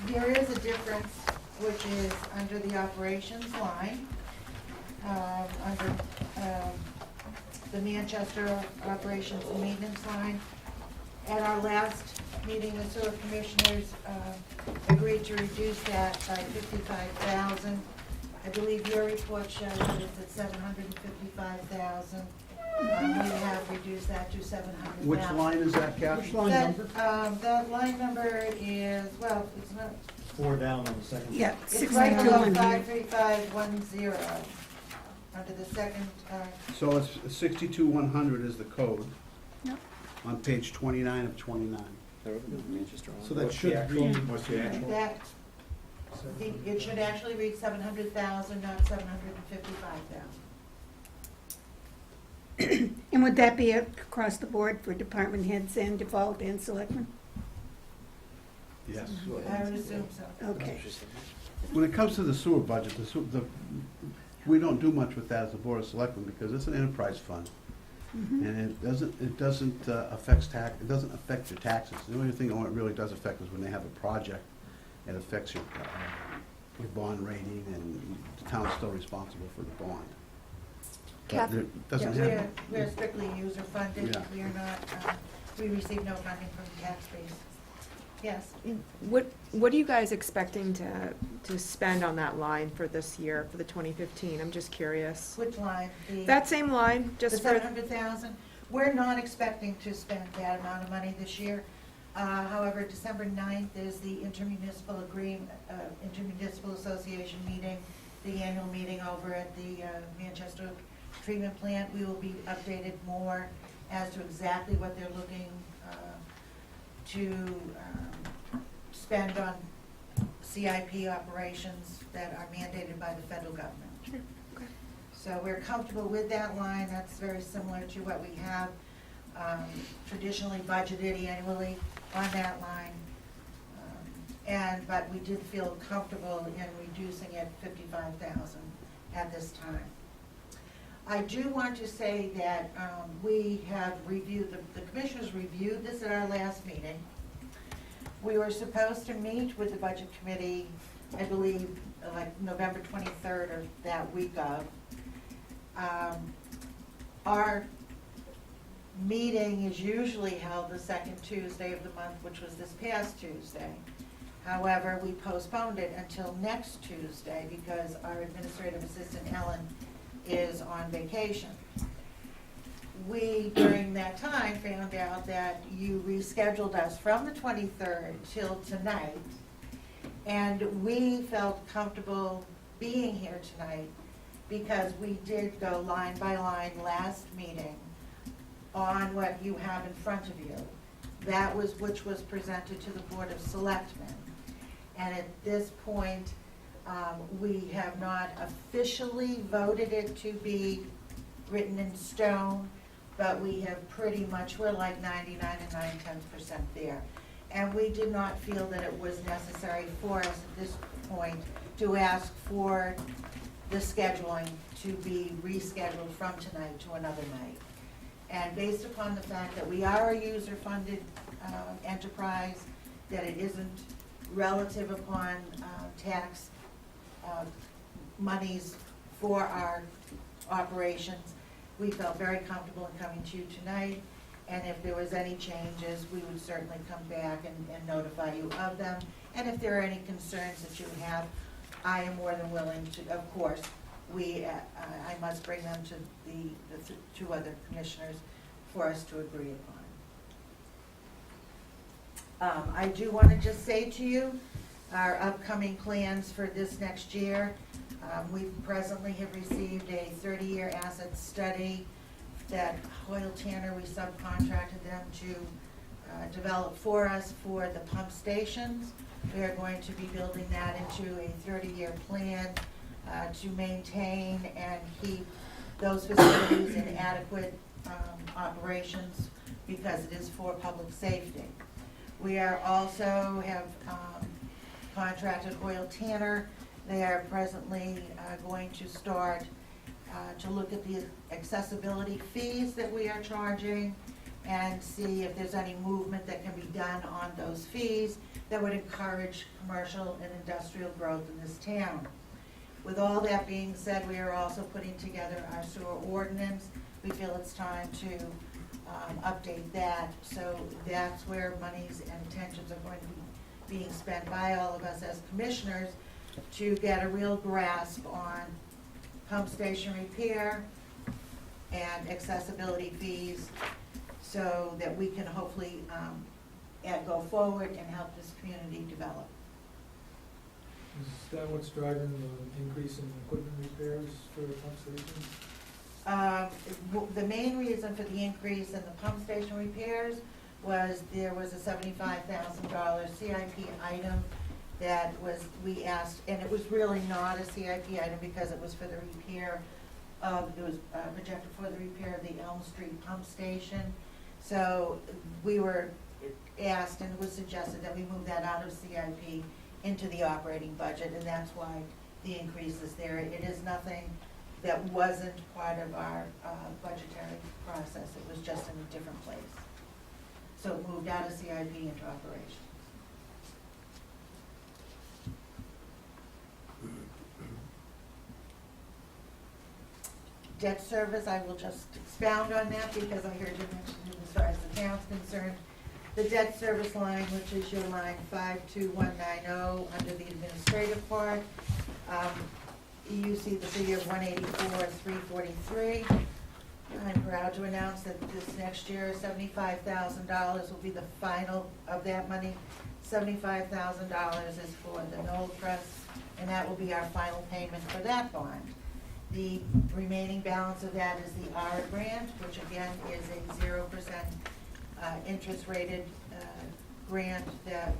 There is a difference, which is under the operations line, under the Manchester operations and maintenance line. At our last meeting, the sewer commissioners agreed to reduce that by $55,000. I believe your report shows that it's at $755,000. We have reduced that to $700,000. Which line is that, Kathy? Which line number? That line number is, well, it's not, 4 down on the second. Yeah, it's right below 6200. 53510, under the second, So it's 62100 is the code. Yep. On page 29 of 29. So that should be, What's the actual? that, it should actually read 700,000, not 755,000. And would that be across the board for department heads and default and selectmen? Yes. I would assume so. Okay. When it comes to the sewer budget, we don't do much with that as a board of selectmen because it's an enterprise fund. Mhm. And it doesn't affect your taxes. The only thing it really does affect is when they have a project, it affects your bond rating, and the town's still responsible for the bond. But it doesn't have. We're strictly user funded. Yeah. We are not, we receive no funding from the tax base. Yes. What are you guys expecting to spend on that line for this year, for the 2015? I'm just curious. Which line? That same line, The just for, 700,000? We're not expecting to spend that amount of money this year. However, December 9th is the intermunicipal association meeting, the annual meeting over at the Manchester treatment plant. We will be updated more as to exactly what they're looking to spend on CIP operations that are mandated by the federal government. Sure. Okay. So we're comfortable with that line. That's very similar to what we have traditionally budgeted annually on that line. But we did feel comfortable in reducing it $55,000 at this time. I do want to say that we have reviewed, the commissioners reviewed this at our last meeting. We were supposed to meet with the budget committee, I believe, like November 23rd or that week of. Our meeting is usually held the second Tuesday of the month, which was this past Tuesday. However, we postponed it until next Tuesday because our administrative assistant, Ellen, is on vacation. We, during that time, found out that you rescheduled us from the 23rd till tonight, and we felt comfortable being here tonight because we did go line by line last meeting on what you have in front of you. That was which was presented to the Board of Selectmen. And at this point, we have not officially voted it to be written in stone, but we have pretty much, we're like 99 and 9/10% there. And we did not feel that it was necessary for us at this point to ask for the scheduling to be rescheduled from tonight to another night. And based upon the fact that we are a user-funded enterprise, that it isn't relative upon tax monies for our operations, we felt very comfortable in coming to you tonight. And if there was any changes, we would certainly come back and notify you of them. And if there are any concerns that you have, I am more than willing to, of course, I must bring them to the two other commissioners for us to agree upon. I do want to just say to you, our upcoming plans for this next year, we presently have received a 30-year asset study that Hoyle Tanner, we subcontracted them to develop for us for the pump stations. We are going to be building that into a 30-year plan to maintain and keep those facilities in adequate operations because it is for public safety. We are also have contracted Hoyle Tanner. They are presently going to start to look at the accessibility fees that we are charging and see if there's any movement that can be done on those fees that would encourage commercial and industrial growth in this town. With all that being said, we are also putting together our sewer ordinance. We feel it's time to update that, so that's where monies and attentions are going to be being spent by all of us as commissioners to get a real grasp on pump station repair and accessibility fees so that we can hopefully go forward and help this community develop. Is that what's driving the increase in equipment repairs for the pump station? The main reason for the increase in the pump station repairs was there was a $75,000 CIP item that we asked, and it was really not a CIP item because it was for the repair of, it was projected for the repair of the Elm Street pump station. So we were asked, and it was suggested that we move that out of CIP into the operating budget, and that's why the increase is there. It is nothing that wasn't part of our budgetary process. It was just in a different place. So it moved out of CIP into operations. Debt service, I will just expound on that because I heard you mention it as far as the town's concerned. The debt service line, which is your line 52190 under the administrative part, you see the figure of 184,343. I'm proud to announce that this next year, $75,000 will be the final of that money. $75,000 is for the Knoll Press, and that will be our final payment for that bond. The remaining balance of that is the ARA grant, which again is a 0% interest rated grant that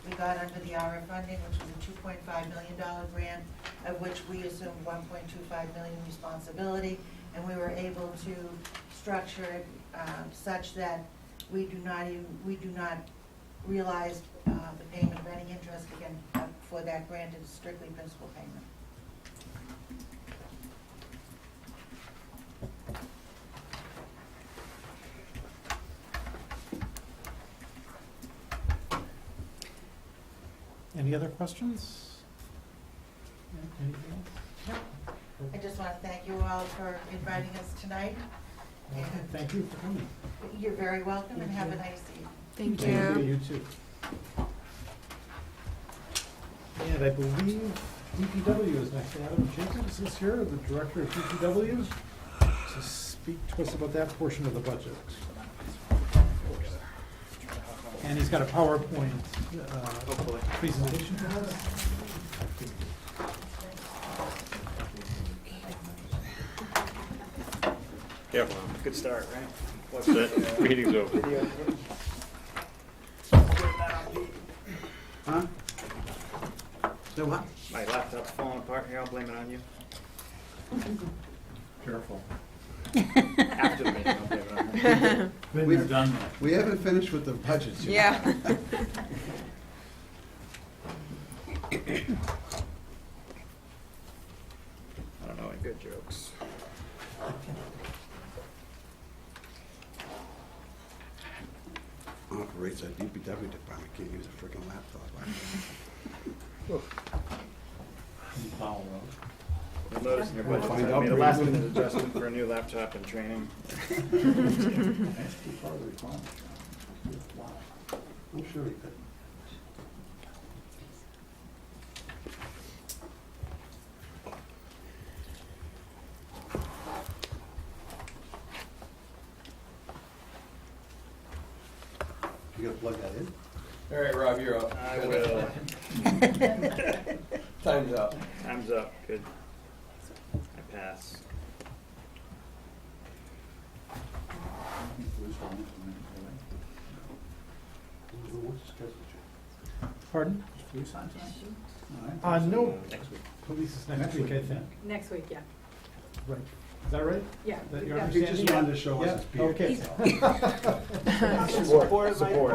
we got under the ARA funding, which was a $2.5 million grant, of which we assumed $1.25 million responsibility, and we were able to structure it such that we do not realize the payment of any interest again for that grant. It is strictly principal payment. Any other questions? Anything else? I just want to thank you all for inviting us tonight. Okay, thank you for coming. You're very welcome and have a nice evening. Thank Thank you. You too. And I believe DPW is next. Adam Jacobs is here, the director of DPW, to speak to us about that portion of the budget. And he's got a PowerPoint presentation for us. Yep. Good start, right? What's That's it. Meeting's over. Video. Huh? So what? My laptop's falling apart here, I'll blame it on you. Careful. After the meeting, I'll blame it on you. Been We've there, done that. We haven't finished with the budgets yet. Yeah. I don't know any good jokes. Operates at DPW department, can't use a freaking laptop. You follow those. You'll notice in your budget, Find I out made a pretty last soon. minute adjustment for a new laptop and training. That's part of the requirement. Wow. I'm sure he could. You gotta plug that in? All right, Rob, you're up. I will. Time's up. Time's up, good. I pass. What's the schedule, Jim? Pardon? Police on time, too? All right. No, Next week. police is next week, I think. Next week, yeah. Right. Is that right? Yeah. That your Yeah. He understanding? just wanted to show us his Yeah, peer. okay. Support, support.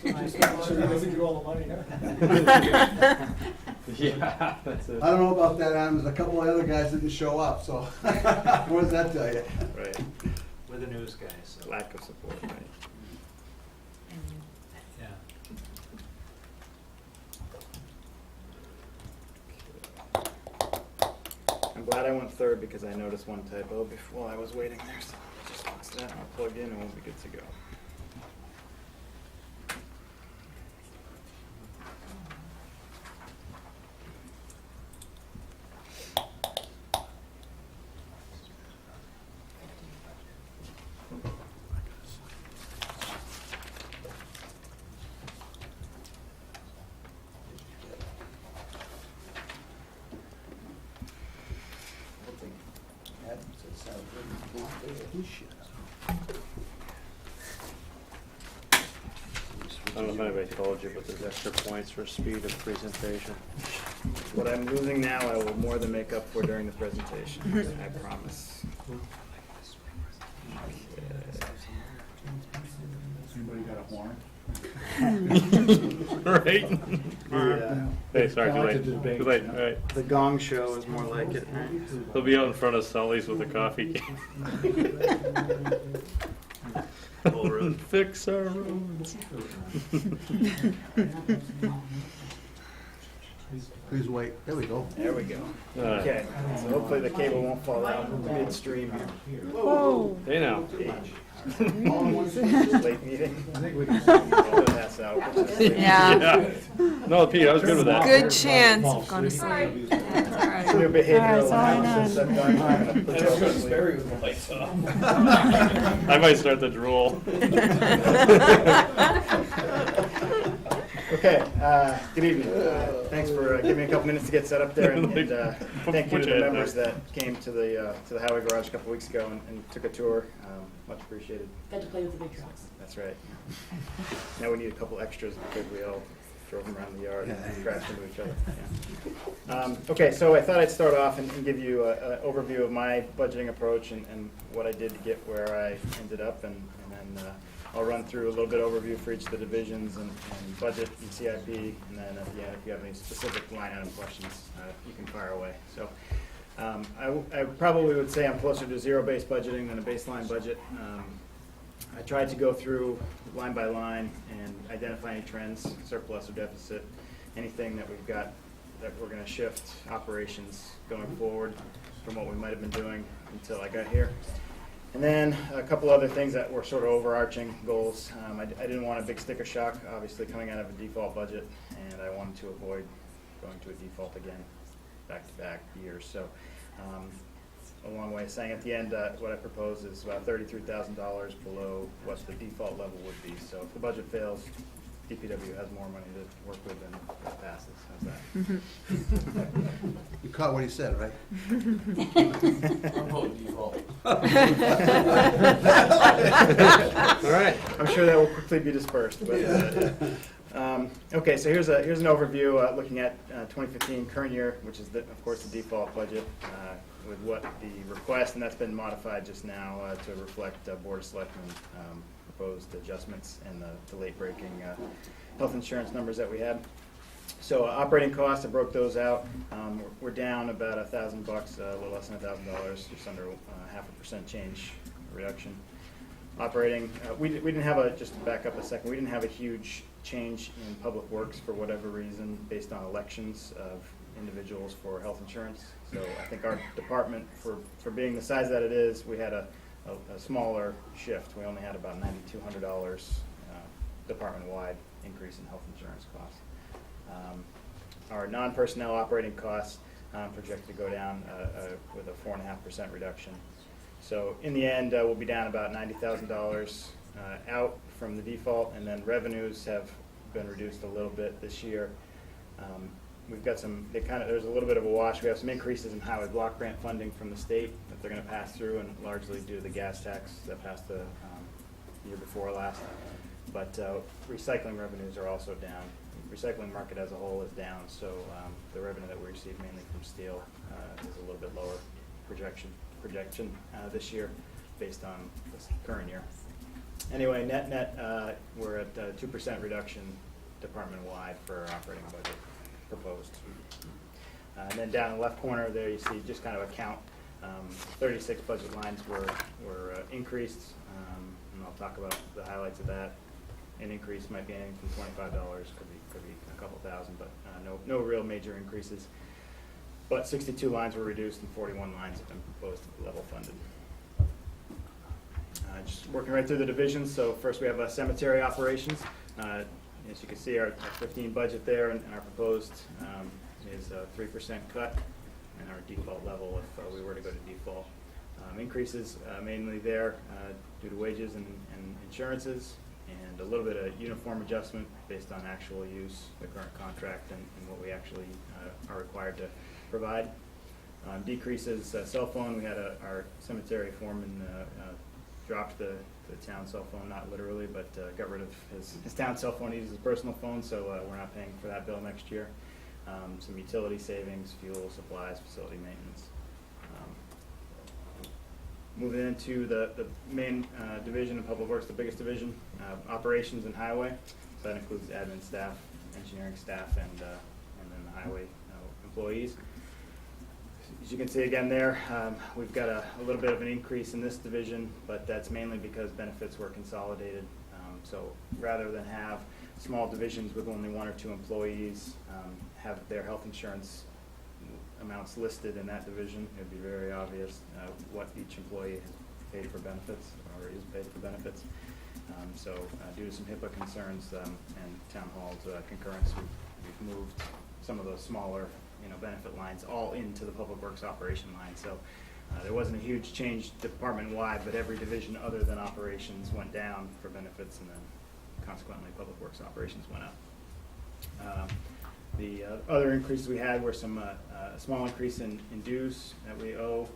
Doesn't get all the money. Yeah, that's it. I don't know about that, Adam, there's a couple of other guys didn't show up, so what does that tell you? Right, We're the news guys, so. lack of support, right. Yeah. I'm glad I went third because I noticed one typo before I was waiting there, so I'll just fix that, I'll plug in and we'll be good to go. I don't know if anybody told you, but there's extra points for speed of presentation. What I'm losing now, I will more than make up for during the presentation, I promise. Anybody got a horn? Right? Yeah. Hey, sorry, too late. Talented debate, Too late, you know? all right. The Gong Show is more like it, right? They'll be out in front of Sully's with a coffee can. Fix our roads. Please wait, there we go. There we go. Okay, so hopefully the cable won't fall out midstream here. Whoa. Hey now. Late meeting. I think we can. I'll pass out. Yeah. No, Pete, I was good with that. Good chance of going to sleep. New behavioral analysis I've done. Barry with the lights off. I might start to drool. Okay, good evening. Thanks for giving me a couple minutes to get set up there, and thank you to the members that came to the Highway Garage a couple weeks ago and took a tour. Much appreciated. Got to play with the big trucks. That's right. Now we need a couple extras because we all drove them around the yard and crashed into each other. Yeah. Okay, so I thought I'd start off and give you an overview of my budgeting approach and what I did to get where I ended up, and then I'll run through a little bit overview for each of the divisions and budget and CIP, and then at the end, if you have any specific line item questions, you can fire away. So I probably would say I'm closer to zero-based budgeting than a baseline budget. I tried to go through line by line and identify any trends, surplus or deficit, anything that we've got that we're going to shift operations going forward from what we might have been doing until I got here. And then a couple other things that were sort of overarching goals. I didn't want a big sticker shock, obviously coming out of a default budget, and I wanted to avoid going to a default again back-to-back years. So a long way of saying at the end, what I propose is about $33,000 below what the default level would be. So if the budget fails, DPW has more money to work with than if it passes. So How's that? You caught what he said, right? I'm voting default. All right, I'm sure that will quickly be dispersed, but, okay, so here's an overview, looking at 2015 current year, which is, of course, the default budget, with what the request, and that's been modified just now to reflect Board of Selectmen proposed adjustments and the late-breaking health insurance numbers that we had. So operating costs, I broke those out. We're down about $1,000, a little less than $1,000, just under 0.5% change reduction. Operating, we didn't have a, just to back up a second, we didn't have a huge change in public works for whatever reason based on elections of individuals for health insurance. So I think our department, for being the size that it is, we had a smaller shift. We only had about $9,200 department-wide increase in health insurance costs. Our non-personnel operating costs projected to go down with a 4.5% reduction. So in the end, we'll be down about $90,000 out from the default, and then revenues have been reduced a little bit this year. We've got some, there's a little bit of a wash. We have some increases in highway block grant funding from the state that they're going to pass through, and largely due to the gas tax that passed the year before last. But recycling revenues are also down. The recycling market as a whole is down, so the revenue that we receive mainly from steel is a little bit lower projection this year based on this current year. Anyway, net, we're at 2% reduction department-wide for our operating budget proposed. And then down in the left corner there, you see just kind of a count. 36 budget lines were increased, and I'll talk about the highlights of that. An increase might be anything from $25, could be a couple thousand, but no real major increases. But 62 lines were reduced and 41 lines have been proposed to be level funded. Just working right through the divisions. So first we have cemetery operations. As you can see, our 15 budget there and our proposed is a 3% cut, and our default level if we were to go to default. Increases mainly there due to wages and insurances, and a little bit of uniform adjustment based on actual use, the current contract, and what we actually are required to provide. Decreases cell phone. We had our cemetery foreman dropped the town cell phone, not literally, but got rid of his town cell phone. He uses his personal phone, so we're not paying for that bill next year. Some utility savings, fuel, supplies, facility maintenance. Moving into the main division of Public Works, the biggest division, operations and highway. So that includes admin staff, engineering staff, and then the highway employees. As you can see again there, we've got a little bit of an increase in this division, but that's mainly because benefits were consolidated. So rather than have small divisions with only 1 or 2 employees have their health insurance amounts listed in that division, it would be very obvious what each employee has paid for benefits or is paid for benefits. So due to some HIPAA concerns and town hall's concurrence, we've moved some of those smaller benefit lines all into the Public Works operation line. So there wasn't a huge change department-wide, but every division other than operations went down for benefits, and then consequently Public Works operations went up. The other increases we had were some small increase in dues that we owe,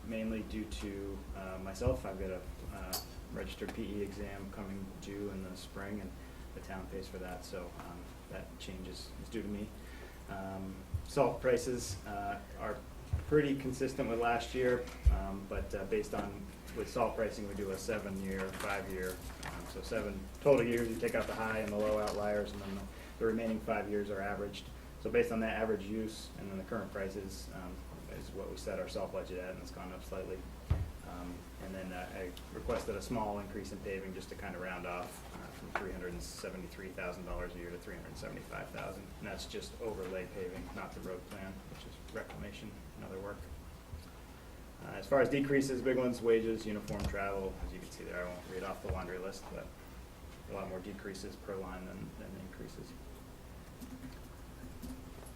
mainly due to myself. I've got a registered PE exam coming due in the spring, and the town pays for that, so that change is due to me. Salt prices are pretty consistent with last year, but based on, with salt pricing, we do a 7-year, 5-year, so 7 total years. You take out the high and the low outliers, and then the remaining 5 years are averaged. So based on that average use and then the current prices is what we set our salt budget at, and it's gone up slightly. And then I requested a small increase in paving just to kind of round off from $373,000 a year to $375,000, and that's just overlay paving, not the road plan, which is reclamation and other work. As far as decreases, big ones, wages, uniform, travel. As you can see there, I won't read off the laundry list, but a lot more decreases per line than increases.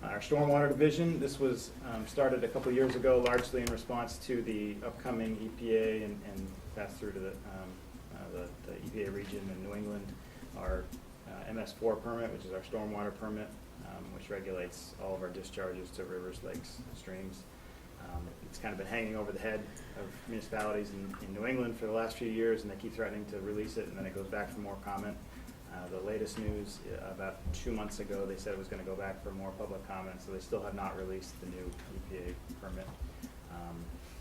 Our stormwater division, this was started a couple years ago, largely in response to the upcoming EPA and passed through to the EPA region in New England. Our MS4 permit, which is our stormwater permit, which regulates all of our discharges to rivers, lakes, streams. It's kind of been hanging over the head of municipalities in New England for the last few years, and they keep threatening to release it, and then it goes back for more comment. The latest news, about 2 months ago, they said it was going to go back for more public comment, so they still have not released the new EPA permit.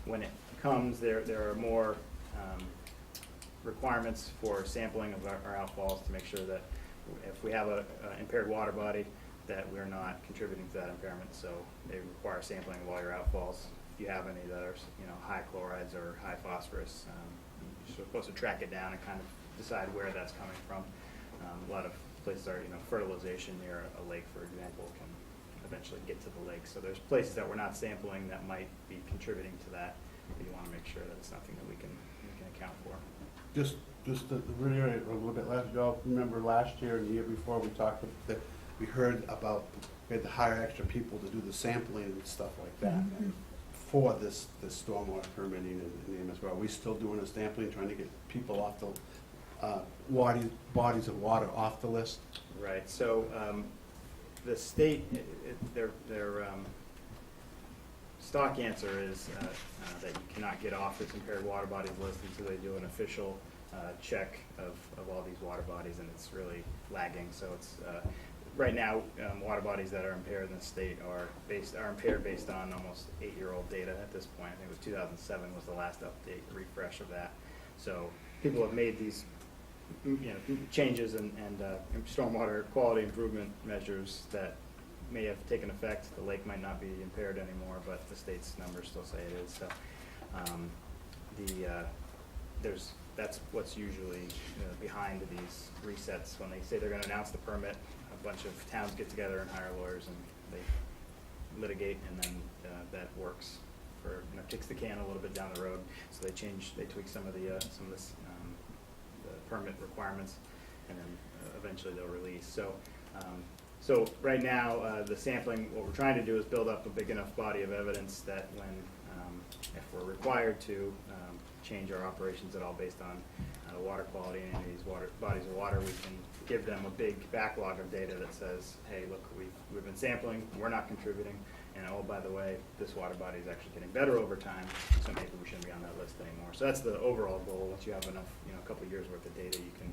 When it comes, there are more requirements for sampling of our outfalls to make sure that if we have a impaired water body, that we're not contributing to that impairment. So they require sampling of all your outfalls. If you have any that are, high chlorides or high phosphorus, you're supposed to track it down and kind of decide where that's coming from. A lot of places are, fertilization near a lake, for example, can eventually get to the lake. So there's places that we're not sampling that might be contributing to that. But you want to make sure that it's something that we can account for. Just to reiterate a little bit, y'all remember last year and the year before, we talked, that we heard about, we had to hire extra people to do the sampling and stuff like that for this stormwater permitting in the MS. Are we still doing the sampling, trying to get people off the, bodies of water off the list? Right, so the state, their stock answer is that you cannot get off this impaired water bodies list until they do an official check of all these water bodies, and it's really lagging. So it's right now, water bodies that are impaired in the state are impaired based on almost 8-year-old data at this point. I think it was 2007 was the last update, refresh of that. So people have made these changes and stormwater quality improvement measures that may have taken effect. The lake might not be impaired anymore, but the state's numbers still say it is. So that's what's usually behind these resets. When they say they're going to announce the permit, a bunch of towns get together and hire lawyers, and they litigate, and then that works for kicks the can a little bit down the road. So they tweak some of the permit requirements, and then eventually they'll release. So right now, the sampling, what we're trying to do is build up a big enough body of evidence that when, if we're required to change our operations at all based on water quality in any of these bodies of water, we can give them a big backlog of data that says, hey, look, we've been sampling, we're not contributing, and oh, by the way, this water body is actually getting better over time, so maybe we shouldn't be on that list anymore. So that's the overall goal. Once you have enough, a couple of years worth of data, you can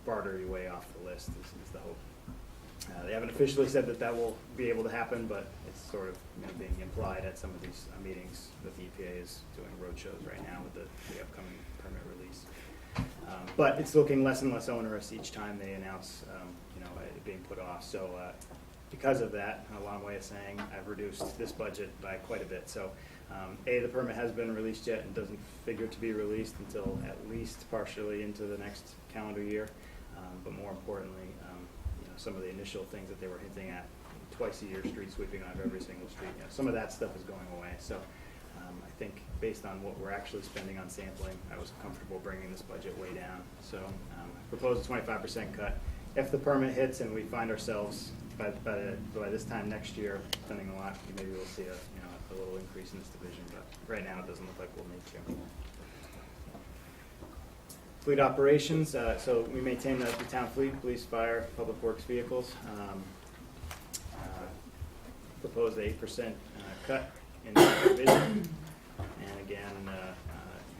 barter your way off the list is the hope. They haven't officially said that will be able to happen, but it's sort of being implied at some of these meetings that the EPA is doing roadshows right now with the upcoming permit release. But it's looking less and less onerous each time they announce it being put off. So because of that, a long way of saying I've reduced this budget by quite a bit. So the permit has been released yet and doesn't figure to be released until at least partially into the next calendar year. But more importantly, some of the initial things that they were hinting at, twice a year street sweeping on every single street, some of that stuff is going away. So I think based on what we're actually spending on sampling, I was comfortable bringing this budget way down. So I proposed a 25% cut. If the permit hits and we find ourselves by this time next year spending a lot, maybe we'll see a little increase in this division, but right now it doesn't look like we'll need to. Fleet operations, so we maintain the town fleet, police, fire, public works vehicles. Proposed 8% cut in the division, and again,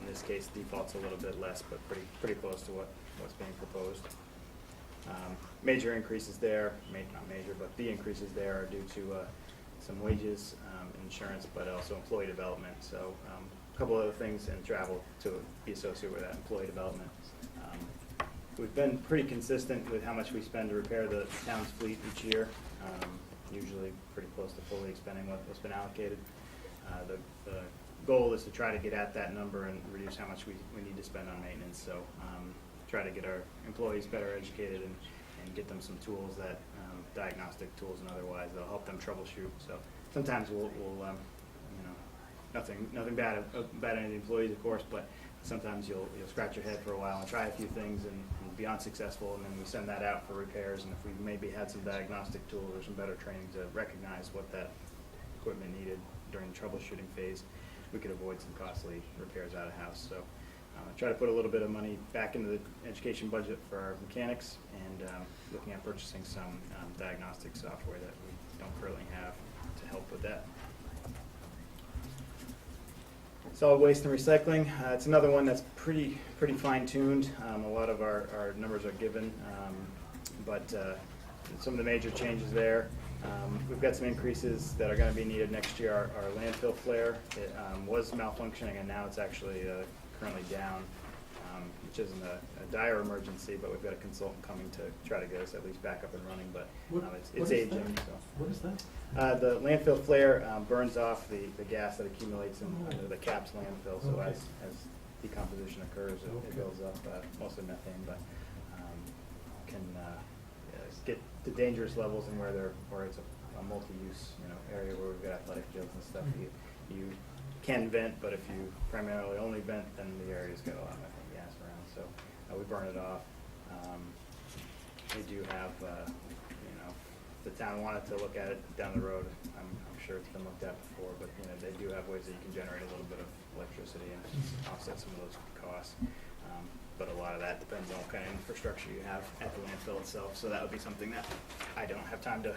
in this case, default's a little bit less, but pretty close to what's being proposed. Major increases there, not major, but the increases there are due to some wages, insurance, but also employee development. So a couple other things, and travel to be associated with that employee development. We've been pretty consistent with how much we spend to repair the town's fleet each year, usually pretty close to fully expending what's been allocated. The goal is to try to get at that number and reduce how much we need to spend on maintenance. So try to get our employees better educated and get them some tools that, diagnostic tools and otherwise, that'll help them troubleshoot. So sometimes we'll nothing bad about any employees, of course, but sometimes you'll scratch your head for a while and try a few things and be unsuccessful, and then we send that out for repairs. And if we maybe had some diagnostic tools or some better training to recognize what that equipment needed during the troubleshooting phase, we could avoid some costly repairs out of house. So try to put a little bit of money back into the education budget for our mechanics, and looking at purchasing some diagnostic software that we don't currently have to help with that. Solid waste and recycling, it's another one that's pretty fine-tuned. A lot of our numbers are given, but some of the major changes there. We've got some increases that are going to be needed next year. Our landfill flare, it was malfunctioning, and now it's actually currently down, which isn't a dire emergency, but we've got a consultant coming to try to get us at least back up and running, but it's aging. So. What is that? The landfill flare burns off the gas that accumulates under the CAPS landfill, so Okay. as decomposition occurs, it builds up, mostly methane, but can get to dangerous levels and where it's a multi-use area where we've got athletic fields and stuff. You can vent, but if you primarily only vent, then the area's got a lot of methane gas around, so we burn it off. We do have, if the town wanted to look at it down the road, I'm sure it's been looked at before, but they do have ways that you can generate a little bit of electricity and offset some of those costs. But a lot of that depends on what kind of infrastructure you have at the landfill itself, so that would be something that I don't have time to,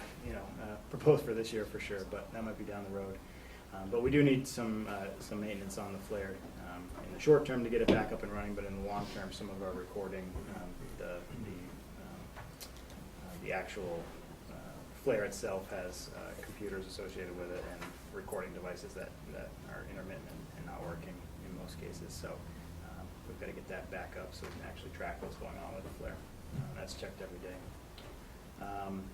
propose for this year for sure, but that might be down the road. But we do need some maintenance on the flare in the short term to get it back up and running, but in the long term, some of our recording, the actual flare itself has computers associated with it and recording devices that are intermittent and not working in most cases. So we've got to get that back up so we can actually track what's going on with the flare. That's checked every day.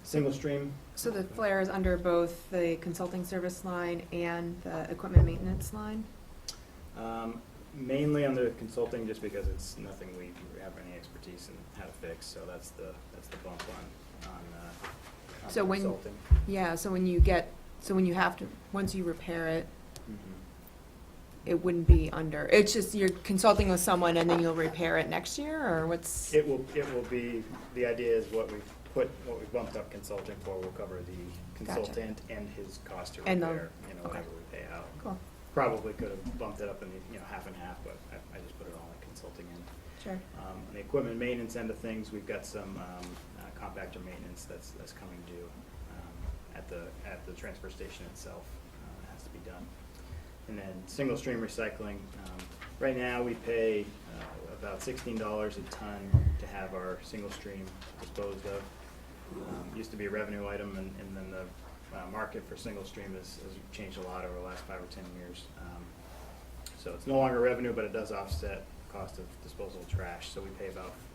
Single stream. So the flare is under both the consulting service line and the equipment maintenance line? Mainly under consulting, just because it's nothing we have any expertise in how to fix. So that's the bump on So when, consulting. yeah, so when you have to, once you repair it, it wouldn't be under, it's just you're consulting with someone and then you'll repair it next year, or what's? It will be, the idea is what we've bumped up consulting for will cover the Gotcha. consultant and his cost to And repair, okay. whatever we pay out. Cool. Probably could have bumped it up in the, half and half, but I just put it all in consulting in. Sure. On the equipment maintenance end of things, we've got some compactor maintenance that's coming due at the transfer station itself. It has to be done. And then single stream recycling. Right now, we pay about $16 a ton to have our single stream disposed of. Used to be a revenue item, and then the market for single stream has changed a lot over the last 5 or 10 years. So it's no longer revenue, but it does offset the cost of disposal of trash. So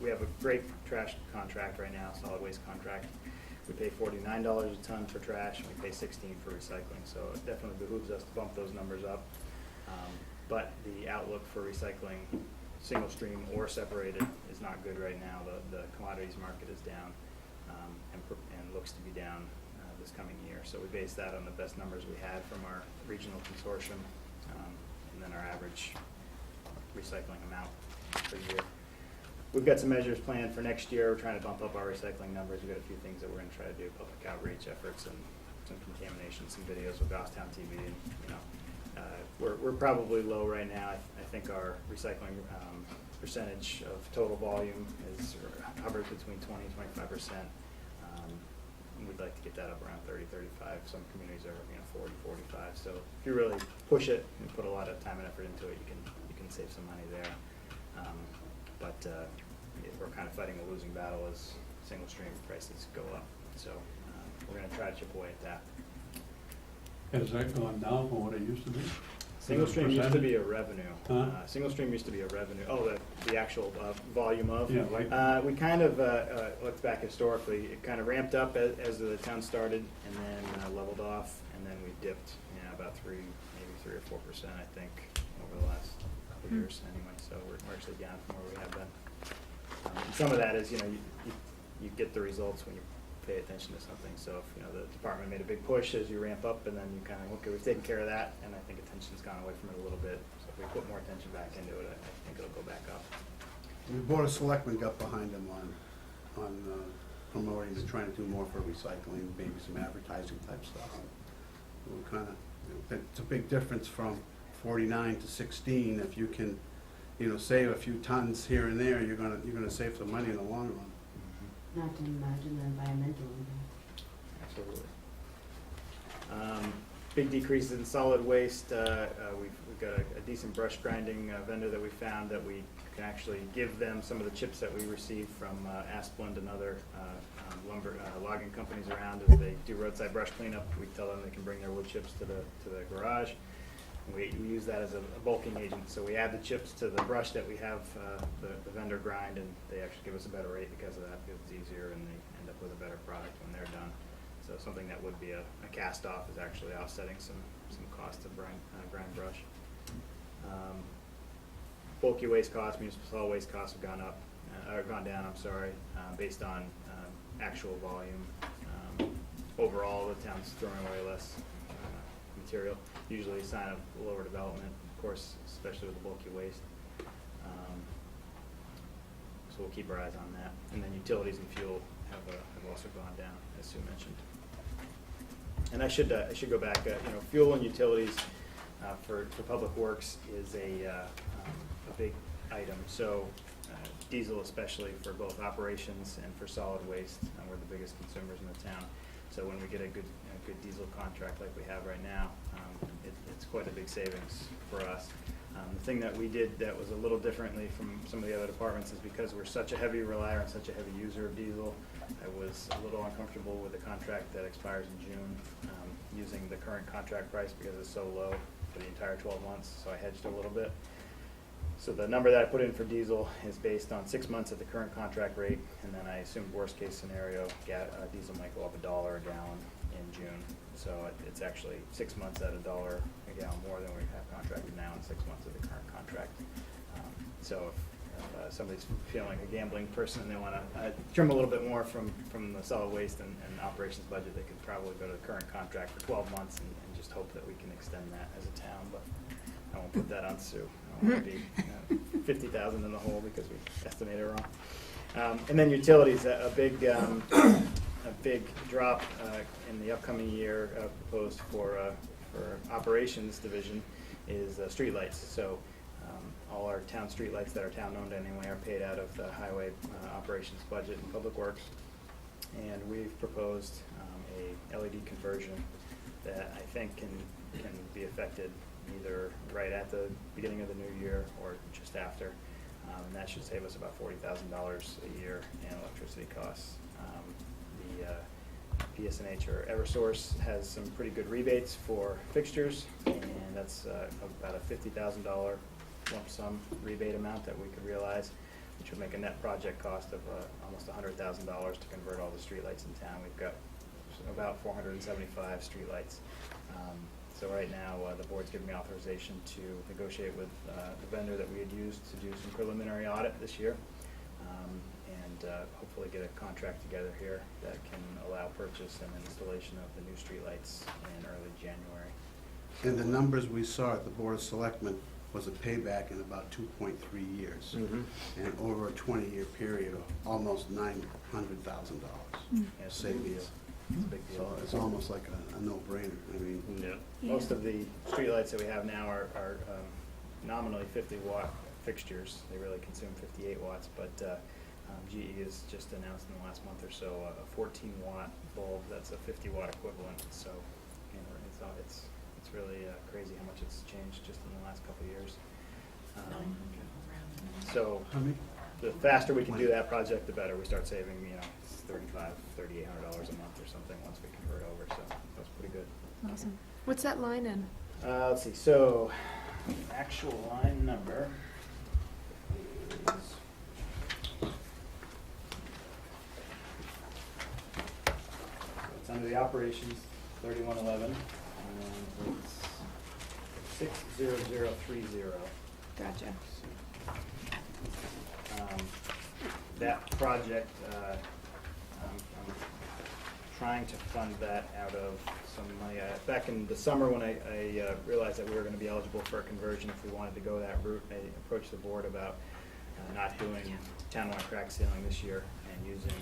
we have a great trash contract right now, solid waste contract. We pay $49 a ton for trash, and we pay $16 for recycling. So it definitely behooves us to bump those numbers up. But the outlook for recycling, single stream or separated, is not good right now. The commodities market is down and looks to be down this coming year. So we base that on the best numbers we had from our regional consortium, and then our average recycling amount per year. We've got some measures planned for next year. We're trying to bump up our recycling numbers. We've got a few things that we're going to try to do, public outreach efforts and some contamination, some videos with Goffstown TV. And, we're probably low right now. I think our recycling percentage of total volume hovers between 20 and 25%. We'd like to get that up around 30, 35. Some communities are 40, 45. So if you really push it and put a lot of time and effort into it, you can save some money there. But we're kind of fighting a losing battle as single stream prices go up. So we're going to try to chip away at that. Has that gone down from what it used to be? Single stream used to be a revenue. Huh? Single stream used to be a revenue. Oh, the actual volume of? Yeah, like. We kind of looked back historically. It kind of ramped up as the town started, and then leveled off, and then we dipped about 3 or 4%, I think, over the last couple of years anyway. So we're actually down from where we have been. And some of that is, you get the results when you pay attention to something. So if the department made a big push as you ramp up, and then you kind of, okay, we've taken care of that, and I think attention's gone away from it a little bit. So if we put more attention back into it, I think it'll go back up. The Board of Selectmen got behind them on promoting and trying to do more for recycling, maybe some advertising type stuff. We're kind of, it's a big difference from 49 to 16 if you can save a few tons here and there, you're gonna save some money in the long run. Not to imagine the environmental impact. Absolutely. Big decreases in solid waste. We've got a decent brush grinding vendor that we found that we can actually give them some of the chips that we receive from Asplund and other logging companies around as they do roadside brush cleanup. We tell them they can bring their wood chips to the garage. We use that as a bulking agent, so we add the chips to the brush that we have the vendor grind, and they actually give us a better rate because of that. It's easier, and they end up with a better product when they're done. So something that would be a cast off is actually offsetting some cost of grind brush. Bulky waste costs, municipal solid waste costs have gone up, or gone down, I'm sorry, based on actual volume. Overall, the town's throwing away less material, usually a sign of lower development, of course, especially with the bulky waste. So we'll keep our eyes on that. And then utilities and fuel have also gone down, as Sue mentioned. And I should go back. Fuel and utilities for public works is a big item. So diesel, especially for both operations and for solid waste, we're the biggest consumers in the town. So when we get a good diesel contract like we have right now, it's quite a big savings for us. The thing that we did that was a little differently from some of the other departments is because we're such a heavy relier and such a heavy user of diesel, I was a little uncomfortable with the contract that expires in June, using the current contract price because it's so low for the entire 12 months, so I hedged a little bit. So the number that I put in for diesel is based on 6 months at the current contract rate, and then I assumed worst case scenario, diesel might go up $1 a gallon in June. So it's actually 6 months at $1 a gallon more than we have contracted now, and 6 months of the current contract. So if somebody's feeling like a gambling person and they want to trim a little bit more from the solid waste and operations budget, they could probably go to the current contract for 12 months and just hope that we can extend that as a town. But I won't put that on Sue. I don't want to be 50,000 in the hole because we estimated it wrong. And then utilities, a big drop in the upcoming year proposed for operations division is streetlights. So all our town streetlights that are town-owned anyway are paid out of the highway operations budget and public works. And we've proposed a LED conversion that I think can be affected either right at the beginning of the new year or just after. And that should save us about $40,000 a year in electricity costs. The PSNH or Eversource has some pretty good rebates for fixtures, and that's about a $50,000 lump sum rebate amount that we could realize, which would make a net project cost of almost $100,000 to convert all the streetlights in town. We've got about 475 streetlights. So right now, the board's given me authorization to negotiate with the vendor that we had used to do some preliminary audit this year, and hopefully get a contract together here that can allow purchase and installation of the new streetlights in early January. And the numbers we saw at the Board of Selectmen was a payback in about 2.3 years. And over a 20-year period of almost $900,000 savings. It's a big deal. So it's almost like a no-brainer. I mean, Most of the streetlights that we have now are nominally 50-watt fixtures. They really consume 58 watts, but GE has just announced in the last month or so a 14-watt bulb that's a 50-watt equivalent. So it's really crazy how much it's changed just in the last couple of years. So the faster we can do that project, the better. We start saving, $3,500, $3,800 a month or something once we convert over. So that's pretty good. Awesome. What's that line in? Let's see. So actual line number is it's under the operations 3111, and it's 60030. Gotcha. That project, I'm trying to fund that out of some money. Back in the summer when I realized that we were going to be eligible for a conversion if we wanted to go that route, I approached the board about not doing townwide crack sealing this year and using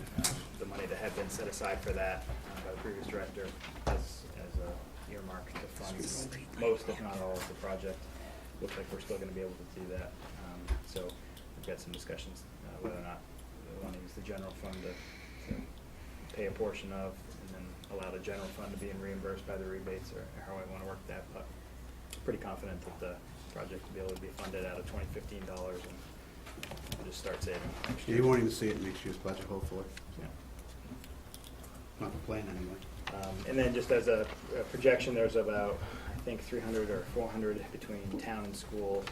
the money that had been set aside for that by the previous director as a earmark to fund most, if not all, of the project. Looks like we're still going to be able to do that. So we've got some discussions whether or not we want to use the general fund to pay a portion of, and then allow the general fund to be reimbursed by the rebates, or how I want to work that. But pretty confident that the project will be able to be funded out of 2015 dollars, and we'll just start saving next year. You won't even see it in next year's budget, hopefully. Yeah. Not the plan, anyway. And then just as a projection, there's about, I think, 300 or 400 between town and school,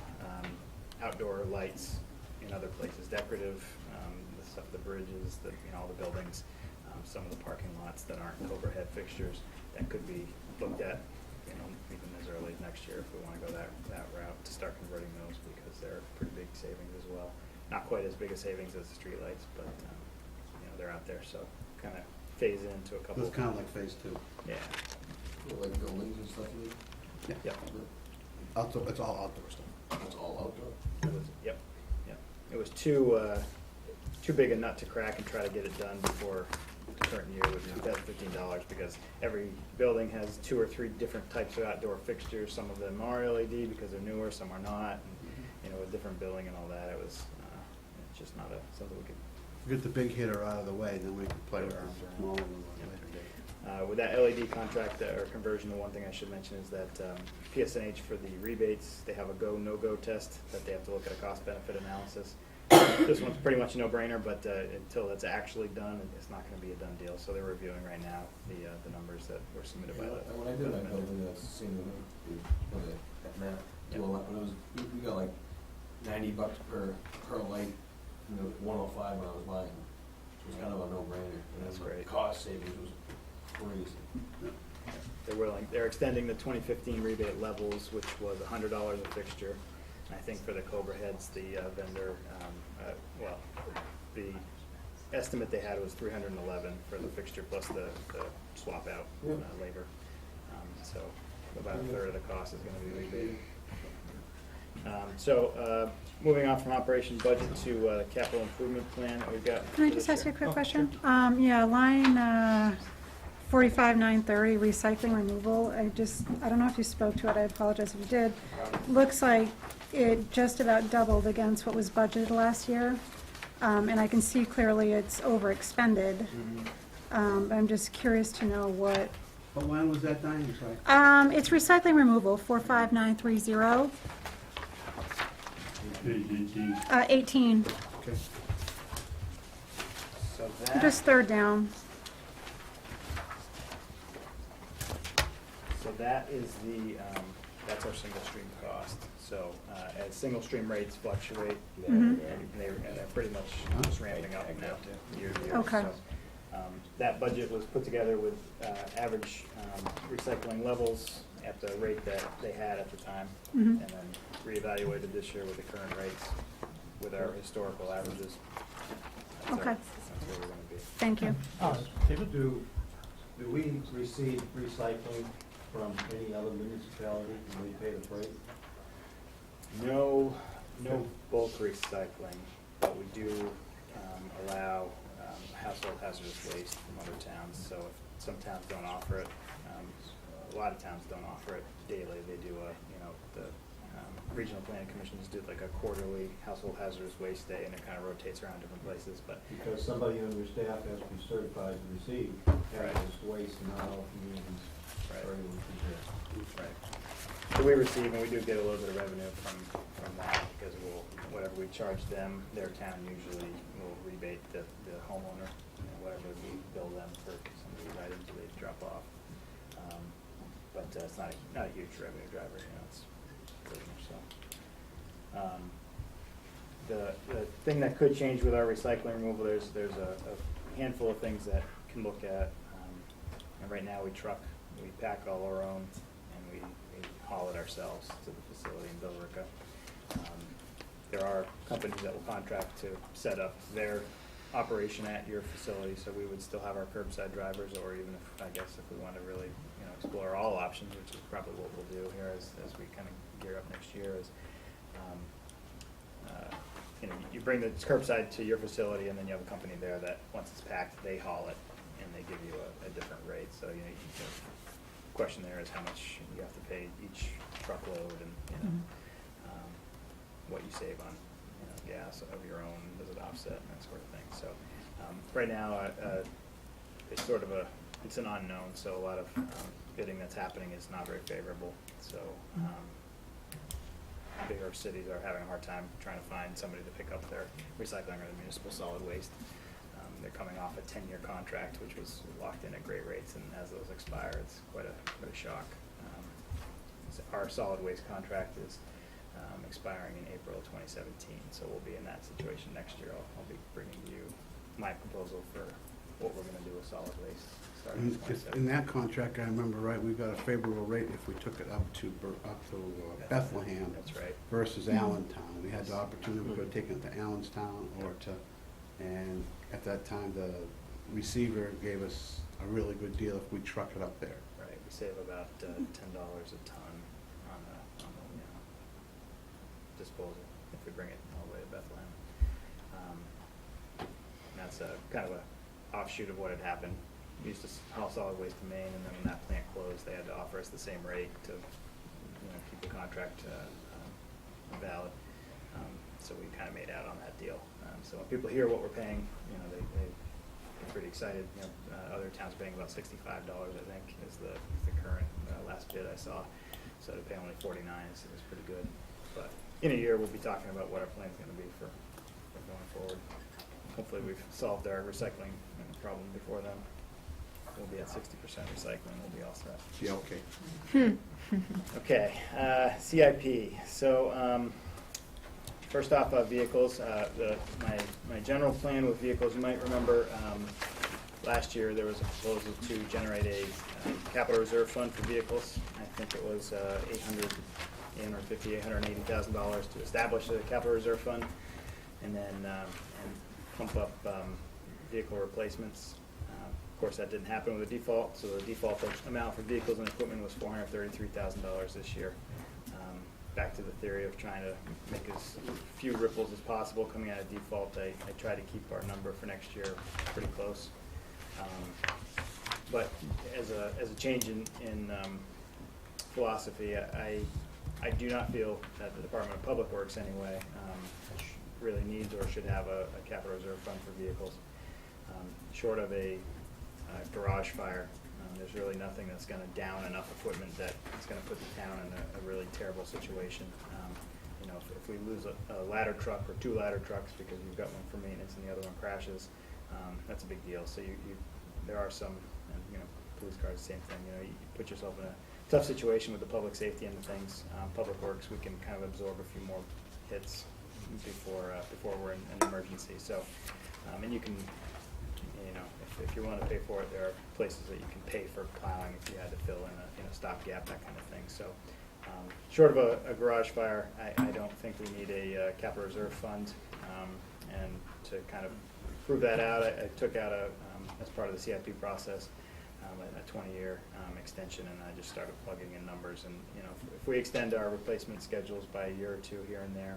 outdoor lights in other places, decorative, the stuff, the bridges, all the buildings, some of the parking lots that aren't overhead fixtures that could be looked at, even as early as next year if we want to go that route to start converting those, because they're pretty big savings as well. Not quite as big a savings as the streetlights, but they're out there, so kind of phase into a couple. It's kind of like phase 2. Yeah. Like buildings and stuff, maybe? Yep. Outdoor, it's all outdoor stuff. It's all outdoor? Yep. It was too big a nut to crack and try to get it done before the current year with $2015, because every building has 2 or 3 different types of outdoor fixtures. Some of them are LED because they're newer, some are not. And, with different billing and all that, it was it's just not something we could. Get the big hitter out of the way, then we can play with the smaller ones at a later date. With that LED contract or conversion, the one thing I should mention is that PSNH for the rebates, they have a go, no-go test that they have to look at a cost-benefit analysis. This one's pretty much a no-brainer, but until that's actually done, it's not going to be a done deal. So they're reviewing right now the numbers that were submitted by the. When I did my building, that's seen that map, do a lot, but it was, we got like $90 per light, 105 when I was buying. It was kind of a no-brainer. That's the great. Cost savings was crazy. They're extending the 2015 rebate levels, which was $100 a fixture. And I think for the Cobra heads, the vendor, the estimate they had was $311 for the fixture plus the swap out labor. So about a third of the cost is going to be rebated. Moving on from operation budget to capital improvement plan that we've got. Can I for just this ask you a year. quick question? Yeah, line 45,930, recycling removal. I don't know if you spoke to it, I apologize if you did. Looks like it just about doubled against what was budgeted last year. And I can see clearly it's overexpended. I'm just curious to know what. What line was that, Diane? I'm sorry. It's recycling removal, 45930, Page 18. 18, Okay. So that. just third down. So that is that's our single stream cost. So as single stream rates fluctuate, and they're pretty much just ramping up now year to year. Okay. So, that budget was put together with average recycling levels at the rate that they had at the time, and then reevaluated this year with the current rates with our historical averages. That's Okay. That's where we're going to be. Thank you. David, do we receive recycling from any other municipality? Do we pay the freight? No bulk recycling, but we do allow household hazardous waste from other towns. So if some towns don't offer it, a lot of towns don't offer it daily. They do the regional planning commissions do like a quarterly household hazardous waste day, and it kind of rotates around different places. But Because somebody on your staff has to be certified to receive hazardous waste, and not all communities are able to do that. right. So we receive, and we do get a little bit of revenue from that, because whatever we charge them, their town usually will rebate the homeowner, whatever we bill them for some of these items that they drop off. But it's not a huge revenue driver, it's pretty much so. The thing that could change with our recycling removal, there's a handful of things that can look at. And right now we pack all our own, and we haul it ourselves to the facility in Billerica. There are companies that will contract to set up their operation at your facility, so we would still have our curbside drivers, or even if we want to really explore all options, which is probably what we'll do here as we kind of gear up next year, is you bring the curbside to your facility, and then you have a company there that once it's packed, they haul it, and they give you a different rate. So the question there is how much you have to pay each truckload, and what you save on gas of your own? Does it offset and that sort of thing? So right now, it's sort of it's an unknown, so a lot of bidding that's happening is not very favorable. So bigger cities are having a hard time trying to find somebody to pick up their recycling or the municipal solid waste. They're coming off a 10-year contract, which was locked in at great rates, and as those expire, it's quite a shock. Our solid waste contract is expiring in April 2017, so we'll be in that situation next year. I'll be bringing you my proposal for what we're going to do with solid waste starting in In that contract, I remember right, we got a favorable rate if we took it up to Bethlehem. That's right. Versus Allentown. We had the opportunity, we could have taken it to Allenstown or to, and at that time, the receiver gave us a really good deal if we truck it up there. Right, we save about $10 a ton on the disposal if we bring it all the way to Bethlehem. And that's kind of a offshoot of what had happened. We used to haul solid waste to Maine, and then when that plant closed, they had to offer us the same rate to keep the contract valid. So we kind of made out on that deal. So when people hear what we're paying, they're pretty excited. Other towns paying about $65, I think, is the current last bid I saw. So to pay only $49 is pretty good. But in a year, we'll be talking about what our plan's going to be for going forward. Hopefully, we've solved our recycling problem before then. We'll be at 60% recycling. We'll be all set. Yeah, okay. Okay, CIP. So first off, vehicles. My general plan with vehicles, you might remember last year there was a proposal to generate a capital reserve fund for vehicles. I think it was $880,000 to establish a capital reserve fund, and then pump up vehicle replacements. Of course, that didn't happen with the default, so the default amount for vehicles and equipment was $433,000 this year. Back to the theory of trying to make as few ripples as possible coming out of default, I try to keep our number for next year pretty close. But as a change in philosophy, I do not feel that the Department of Public Works anyway really needs or should have a capital reserve fund for vehicles. Short of a garage fire, there's really nothing that's going to down enough equipment that it's going to put the town in a really terrible situation. If we lose a ladder truck or two ladder trucks because you've got one for maintenance and the other one crashes, that's a big deal. So there are some, police cars, same thing. You put yourself in a tough situation with the public safety end of things. Public Works, we can kind of absorb a few more hits before we're in an emergency. So, and you can, if you want to pay for it, there are places that you can pay for plowing if you had to fill in a stopgap, that kind of thing. So, short of a garage fire, I don't think we need a capital reserve fund. And to kind of prove that out, I took out as part of the CIP process, a 20-year extension, and I just started plugging in numbers. And if we extend our replacement schedules by a year or two here and there,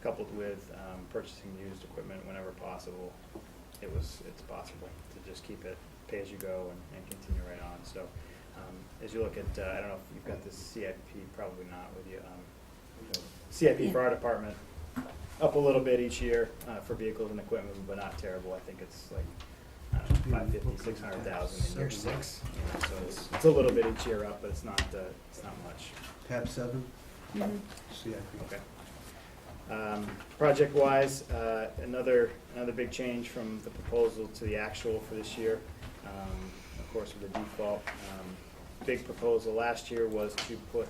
coupled with purchasing used equipment whenever possible, it's possible to just keep it pay as you go and continue right on. So as you look at, I don't know if you've got this CIP, probably not with you. CIP for our department, up a little bit each year for vehicles and equipment, but not terrible. I think it's like 550, 600,000 in year 6. So it's a little bit each year up, but it's not much. Tab 7? Mhm. CIP. Okay. Project-wise, another big change from the proposal to the actual for this year. Of course, with the default, big proposal last year was to put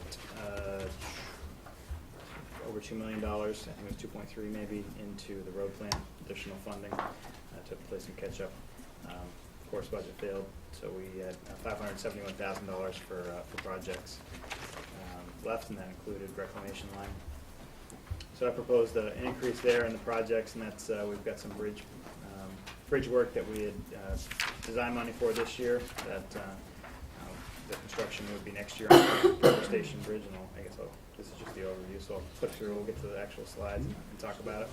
over $2 million, I think it was 2.3 maybe, into the road plan, additional funding to play some catch-up. Of course, budget failed, so we had $571,000 for projects left, and that included reclamation line. So I proposed an increase there in the projects, and that's we've got some bridge work that we had design money for this year. That the construction would be next year on the River Station Bridge, and this is just the overview. So I'll flip through. We'll get to the actual slides and talk about it.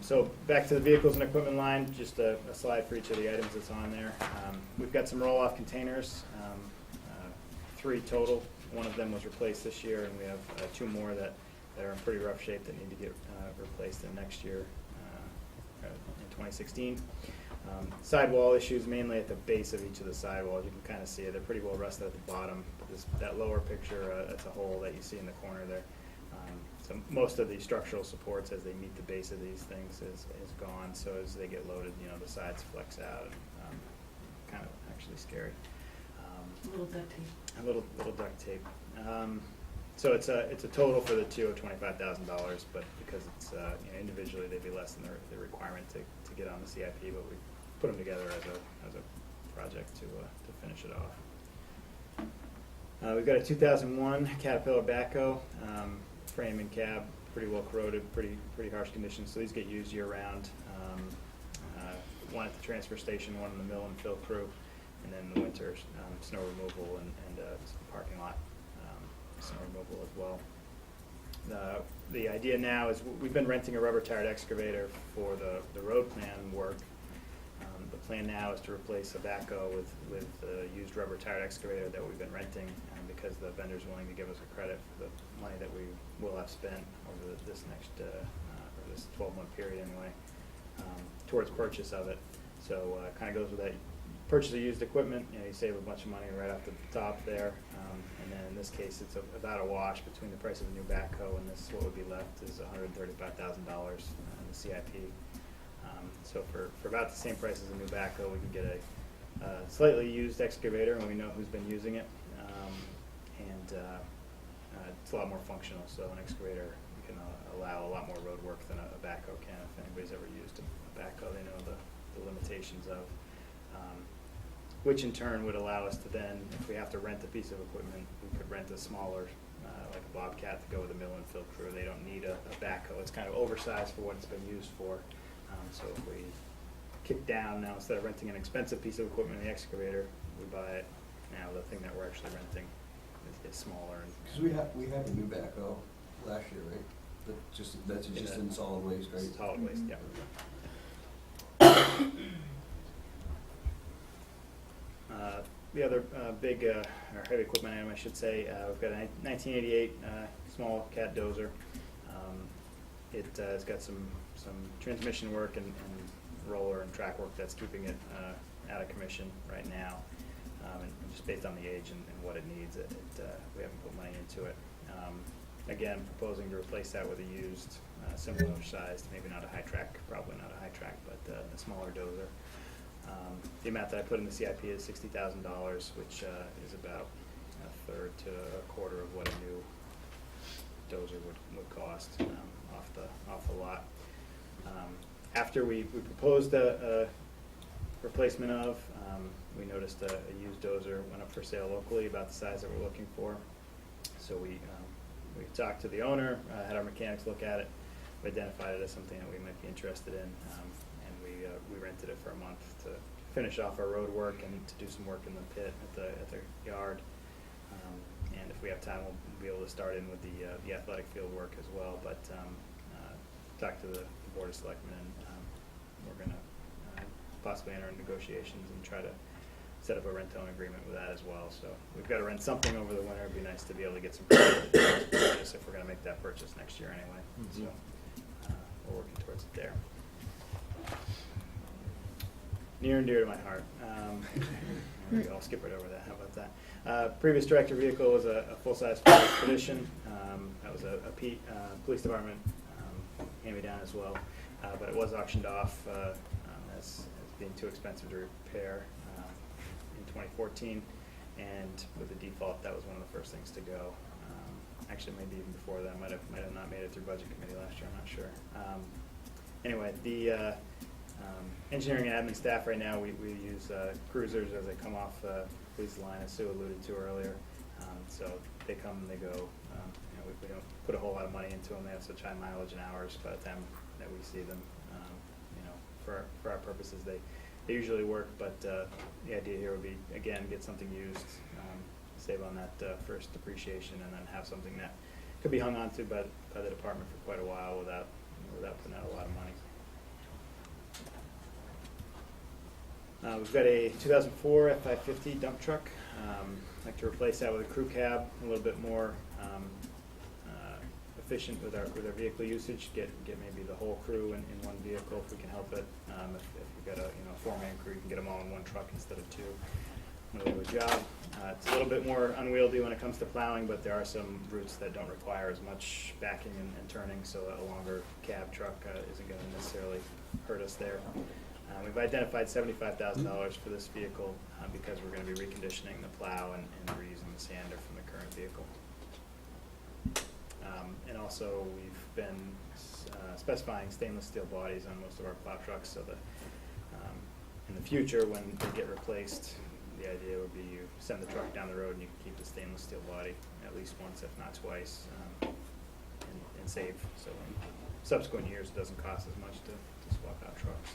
So back to the vehicles and equipment line. Just a slide for each of the items that's on there. We've got some roll-off containers, 3 total. One of them was replaced this year, and we have 2 more that that are in pretty rough shape that need to get replaced in next year, in 2016. Sidewall issues mainly at the base of each of the sidewalls. You can kind of see it. They're pretty well rusted at the bottom. That lower picture, that's a hole that you see in the corner there. So most of the structural supports as they meet the base of these things is gone. So as they get loaded, the sides flex out, and kind of actually scary. A little duct tape. A little duct tape. So it's a total for the two of $25,000, but because it's individually they'd be less than the requirement to get on the CIP, but we put them together as a project to finish it off. We've got a 2001 Caterpillar backhoe, frame and cab, pretty well corroded, pretty harsh conditions. So these get used year round. One at the transfer station, one in the mill and fill crew, and then in the winter snow removal and parking lot snow removal as well. The idea now is we've been renting a rubber-tired excavator for the road plan work. The plan now is to replace a backhoe with a used rubber-tired excavator that we've been renting because the vendor's willing to give us a credit for the money that we will have spent over this next or this 12-month period anyway towards purchase of it. So kind of goes with that. Purchase of used equipment, you save a bunch of money right off the top there. And then in this case, it's about a wash between the price of a new backhoe and this. What would be left is $135,000 in the CIP. So for about the same price as a new backhoe, we can get a slightly used excavator, and we know who's been using it. And it's a lot more functional. So an excavator can allow a lot more road work than a backhoe can. If anybody's ever used a backhoe, they know the limitations of. Which in turn would allow us to then, if we have to rent a piece of equipment, we could rent a smaller, like a Bobcat to go with a mill and fill crew. They don't need a backhoe. It's kind of oversized for what it's been used for. So if we kick down now, instead of renting an expensive piece of equipment, the excavator, we buy it. Now the thing that we're actually renting is smaller. Because we had a new backhoe last year, right? That's just in solid waste, right? Solid waste, yeah. The other big or heavy equipment item, I should say, we've got a 1988 small cat dozer. It's got some transmission work and roller and track work that's keeping it out of commission right now. And just based on the age and what it needs, we haven't put money into it. Again, proposing to replace that with a used, similar sized, maybe not a high track, probably not a high track, but a smaller dozer. The amount that I put in the CIP is $60,000, which is about a third to a quarter of what a new dozer would cost off the lot. After we proposed a replacement of, we noticed a used dozer went up for sale locally about the size that we're looking for. So we talked to the owner, had our mechanics look at it, we identified it as something that we might be interested in, and we rented it for a month to finish off our road work and to do some work in the pit at the yard. And if we have time, we'll be able to start in with the athletic field work as well. But talk to the Board of Selectmen, and we're going to possibly enter into negotiations and try to set up a rent-own agreement with that as well. So we've got to rent something over the winter. It'd be nice to be able to get some purchase if we're going to make that purchase next year anyway. So we're working towards it there. Near and dear to my heart. There we go. I'll skip right over that. How about that? Previous director vehicle was a full-size Ford Expedition. That was a police department hand-me-down as well. But it was auctioned off as being too expensive to repair in 2014. And with the default, that was one of the first things to go. Actually, maybe even before that. Might have not made it through Budget Committee last year. I'm not sure. Anyway, the engineering and admin staff right now, we use cruisers as they come off police line, as Sue alluded to earlier. So they come and they go. We don't put a whole lot of money into them. They have such high mileage and hours by the time that we see them. For our purposes, they usually work. But the idea here would be, again, get something used, save on that first depreciation, and then have something that could be hung on to by the department for quite a while without putting out a lot of money. We've got a 2004 F550 dump truck. I'd like to replace that with a crew cab, a little bit more efficient with our vehicle usage, get maybe the whole crew in one vehicle if we can help it. If you've got a, four-man crew, you can get them all in one truck instead of two when they do a job. It's a little bit more unwieldy when it comes to plowing, but there are some routes that don't require as much backing and turning, so a longer cab truck isn't gonna necessarily hurt us there. We've identified $75,000 for this vehicle because we're gonna be reconditioning the plow and reusing the sander from the current vehicle. And also, we've been specifying stainless steel bodies on most of our plow trucks, so that in the future, when they get replaced, the idea would be you send the truck down the road and you can keep the stainless steel body at least once, if not twice, and save. So in subsequent years, it doesn't cost as much to swap out trucks.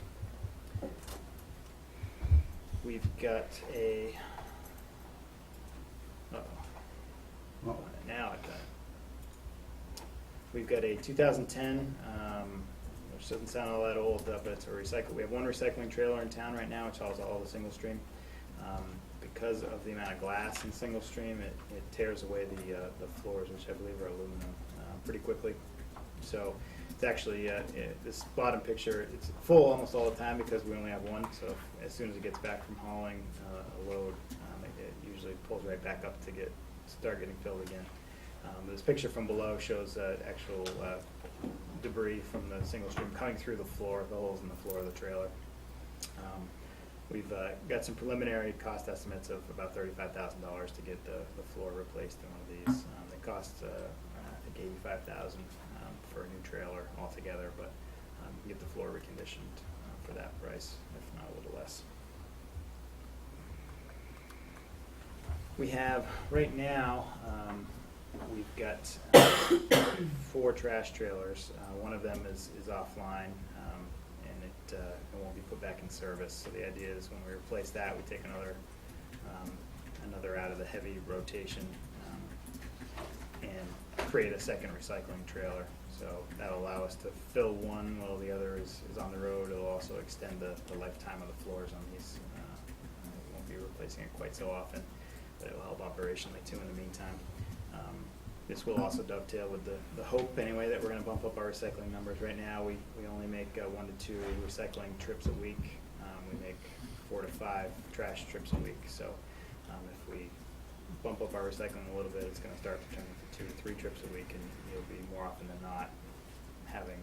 We've got a, now I've got it. We've got a 2010, which doesn't sound all that old, but it's a recycle. We have one recycling trailer in town right now, which hauls all the single stream. Because of the amount of glass in single stream, it tears away the floors, which I believe are aluminum, pretty quickly. So it's actually, this bottom picture, it's full almost all the time because we only have one. So as soon as it gets back from hauling a load, it usually pulls right back up to start getting filled again. This picture from below shows actual debris from the single stream coming through the floor, the holes in the floor of the trailer. We've got some preliminary cost estimates of about $35,000 to get the floor replaced in one of these. They cost, I think, $85,000 for a new trailer altogether, but you can get the floor reconditioned for that price, if not a little less. We have, right now, we've got 4 trash trailers. One of them is offline, and it won't be put back in service. So the idea is when we replace that, we take another out of the heavy rotation and create a second recycling trailer. So that'll allow us to fill one while the other is on the road. It'll also extend the lifetime of the floors on these. We won't be replacing it quite so often, but it will help operationally too in the meantime. This will also dovetail with the hope, anyway, that we're going to bump up our recycling numbers. Right now, we only make 1 to 2 recycling trips a week. We make 4 to 5 trash trips a week. So if we bump up our recycling a little bit, it's going to start to turn into 2 to 3 trips a week, and you'll be more often than not having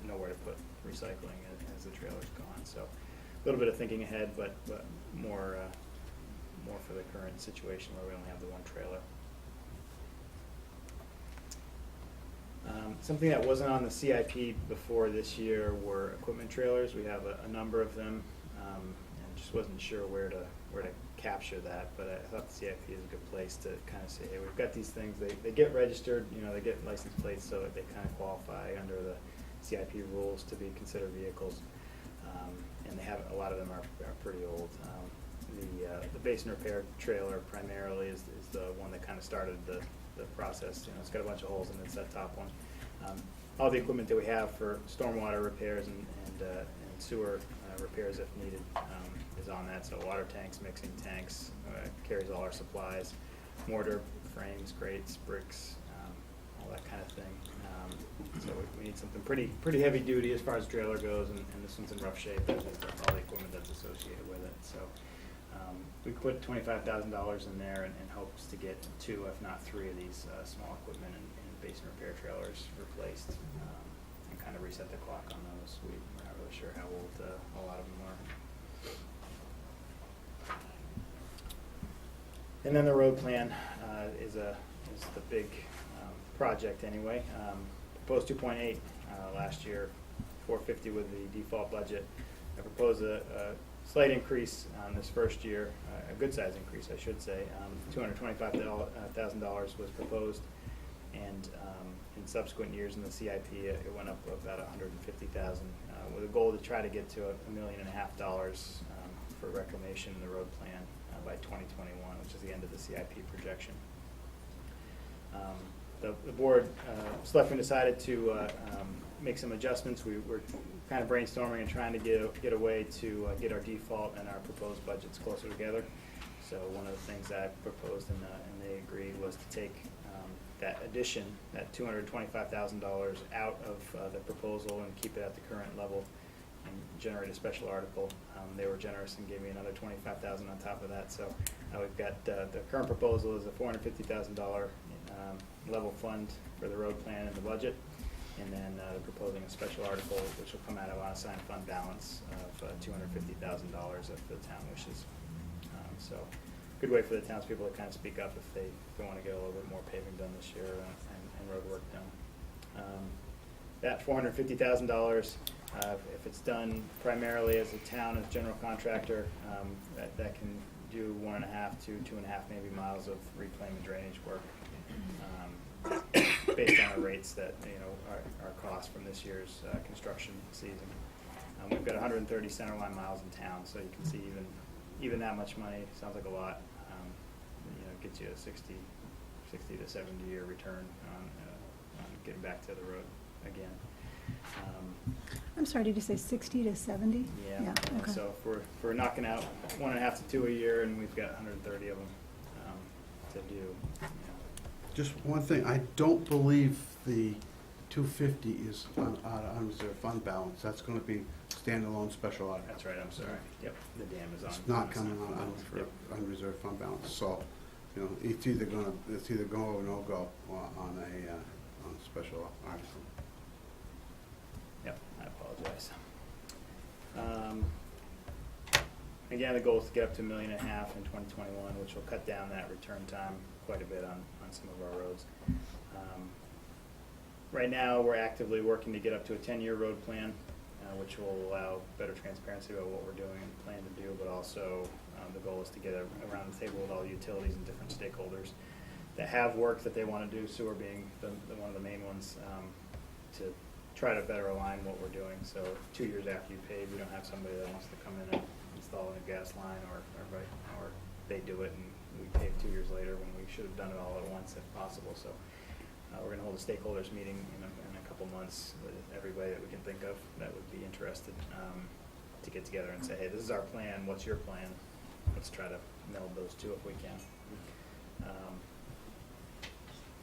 nowhere to put recycling as the trailer's gone. So a little bit of thinking ahead, but more for the current situation where we only have the one trailer. Something that wasn't on the CIP before this year were equipment trailers. We have a number of them, and just wasn't sure where to capture that. But I thought the CIP is a good place to kind of say, hey, we've got these things. They get registered, they get license plates, so they kind of qualify under the CIP rules to be considered vehicles. And they have a lot of them are pretty old. The basin repair trailer primarily is the one that kind of started the process. It's got a bunch of holes in it. It's that top one. All the equipment that we have for stormwater repairs and sewer repairs if needed is on that. So water tanks, mixing tanks, carries all our supplies, mortar, frames, grates, bricks, all that kind of thing. So we need something pretty heavy duty as far as trailer goes, and this one's in rough shape. That's all the equipment that's associated with it. So we put $25,000 in there in hopes to get 2, if not 3 of these small equipment and basin repair trailers replaced, and kind of reset the clock on those. We're not really sure how old a lot of them are. And then the road plan is the big project anyway. Proposed 2.8 last year, 450 with the default budget. I propose a slight increase this first year, a good size increase, I should say. $225,000 was proposed, and in subsequent years in the CIP, it went up about $150,000, with a goal to try to get to $1.5 million for reclamation in the road plan by 2021, which is the end of the CIP projection. The board, selectmen decided to make some adjustments. We were kind of brainstorming and trying to get a way to get our default and our proposed budgets closer together. So one of the things I proposed and they agree was to take that addition, that $225,000 out of the proposal and keep it at the current level and generate a special article. They were generous and gave me another $25,000 on top of that. So we've got the current proposal is a $450,000 level fund for the road plan and the budget. And then they're proposing a special article which will come out of unassigned fund balance of $250,000 if the town wishes. So good way for the townspeople to kind of speak up if they want to get a little bit more paving done this year and road work done. That $450,000, if it's done primarily as a town, as general contractor, that can do 1.5 to 2.5 maybe miles of reclaim and drainage work. Based on the rates that, our cost from this year's construction season. We've got 130 centerline miles in town, so you can see even that much money sounds like a lot. Gets you a 60 to 70 year return on getting back to the road again. I'm sorry, did you say 60 to 70? Yeah. Okay. So if we're knocking out 1.5 to 2 a year, and we've got 130 of them to do. Just one thing, I don't believe the 250 is out of unreserved fund balance. That's going to be standalone special article. That's right. I'm sorry. Yep. The dam is on. It's not coming on Yep. unreserved fund balance. So, it's either go or no go on a special article. Yep, I apologize. Again, the goal is to get up to $1.5 million in 2021, which will cut down that return time quite a bit on some of our roads. Right now, we're actively working to get up to a 10-year road plan, which will allow better transparency about what we're doing and plan to do, but also the goal is to get around the table with all the utilities and different stakeholders that have work that they want to do, sewer being one of the main ones, to try to better align what we're doing. So 2 years after you pave, we don't have somebody that wants to come in and install a new gas line, or they do it and we pave 2 years later when we should have done it all at once if possible. So we're going to hold a stakeholders meeting in a couple months with everybody that we can think of that would be interested to get together and say, hey, this is our plan, what's your plan? Let's try to meld those two if we can.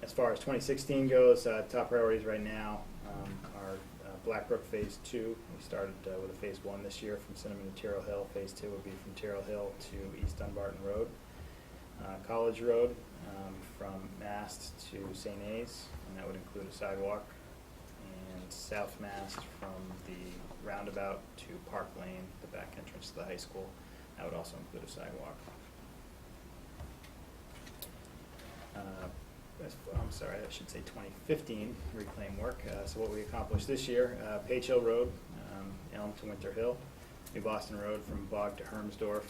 As far as 2016 goes, top priorities right now are Blackbrook Phase 2. We started with a Phase 1 this year from Cinnamon to Terrell Hill. Phase 2 will be from Terrell Hill to East Dunbarton Road. College Road from Mast to St. A's, and that would include a sidewalk. And South Mast from the roundabout to Park Lane, the back entrance to the high school. That would also include a sidewalk. I'm sorry, I should say 2015 reclaim work. So what we accomplished this year, Page Hill Road, Elm to Winter Hill, New Boston Road from Bog to Hermsdorf,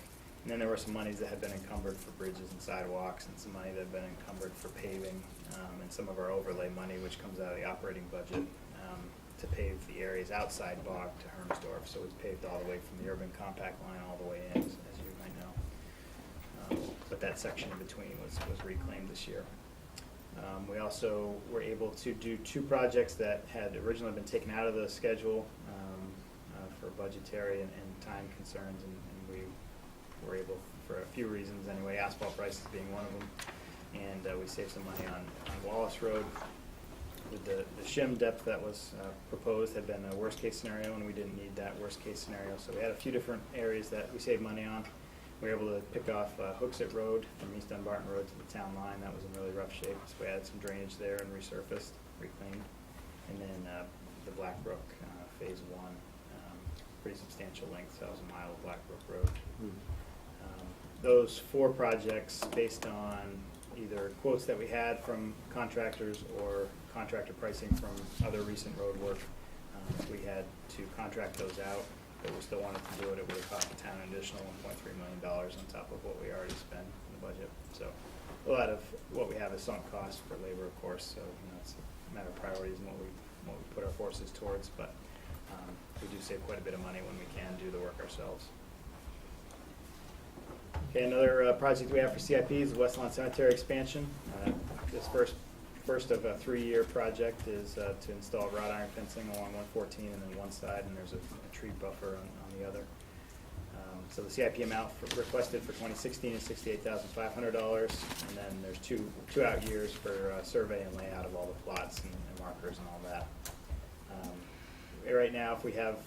and then there were some monies that had been encumbered for bridges and sidewalks, and some money that had been encumbered for paving, and some of our overlay money, which comes out of the operating budget, to pave the areas outside Bog to Hermsdorf. So it's paved all the way from the urban compact line all the way in, as you might know. But that section in between was reclaimed this year. We also were able to do 2 projects that had originally been taken out of the schedule for budgetary and time concerns, and we were able, for a few reasons anyway, asphalt prices being one of them, and we saved some money on Wallace Road. With the shim depth that was proposed had been a worst case scenario, and we didn't need that worst case scenario, so we had a few different areas that we saved money on. We were able to pick off Hooksett Road from East Dunbarton Road to the town line. That was in really rough shape, so we added some drainage there and resurfaced, reclaimed. And then the Blackbrook Phase 1, pretty substantial length, so that was a mile of Blackbrook Road. Those 4 projects, based on either quotes that we had from contractors or contractor pricing from other recent road work, we had to contract those out. But we still wanted to do it, it would have cost the town an additional $1.3 million on top of what we already spent in the budget. So a lot of what we have is sunk cost for labor, of course, so it's a matter of priorities and what we put our forces towards, but we do save quite a bit of money when we can do the work ourselves. Okay, another project we have for CIP is the West Lawn Cemetery expansion. This first of a 3-year project is to install wrought iron fencing along 114 and then one side, and there's a tree buffer on the other. So the CIP amount requested for 2016 is $68,500, and then there's two out years for survey and layout of all the plots and markers and all that. Right now, if we have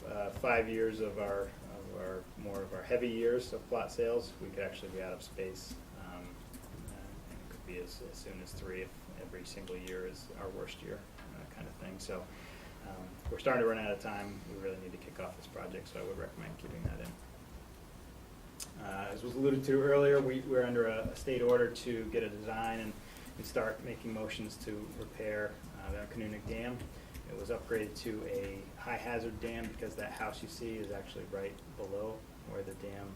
5 years of our heavy years of plot sales, we could actually be out of space. And it could be as soon as 3 if every single year is our worst year, kind of thing. So we're starting to run out of time. We really need to kick off this project, so I would recommend keeping that in. As was alluded to earlier, we're under a state order to get a design and start making motions to repair the Canunic Dam. It was upgraded to a high hazard dam because that house you see is actually right below where the dam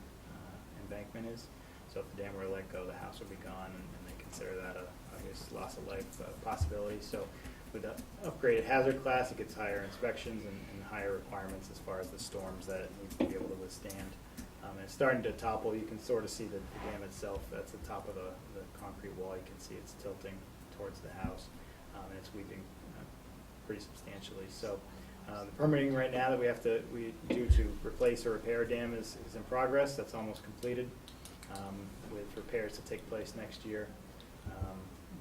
embankment is. So if the dam were to let go, the house would be gone, and they consider that a obvious loss of life possibility. So with the upgraded hazard class, it gets higher inspections and higher requirements as far as the storms that it needs to be able to withstand. And it's starting to topple. You can sort of see the dam itself. That's the top of the concrete wall. You can see it's tilting towards the house, and it's weeping pretty substantially. So the permitting right now that we do to replace or repair a dam is in progress. That's almost completed, with repairs to take place next year.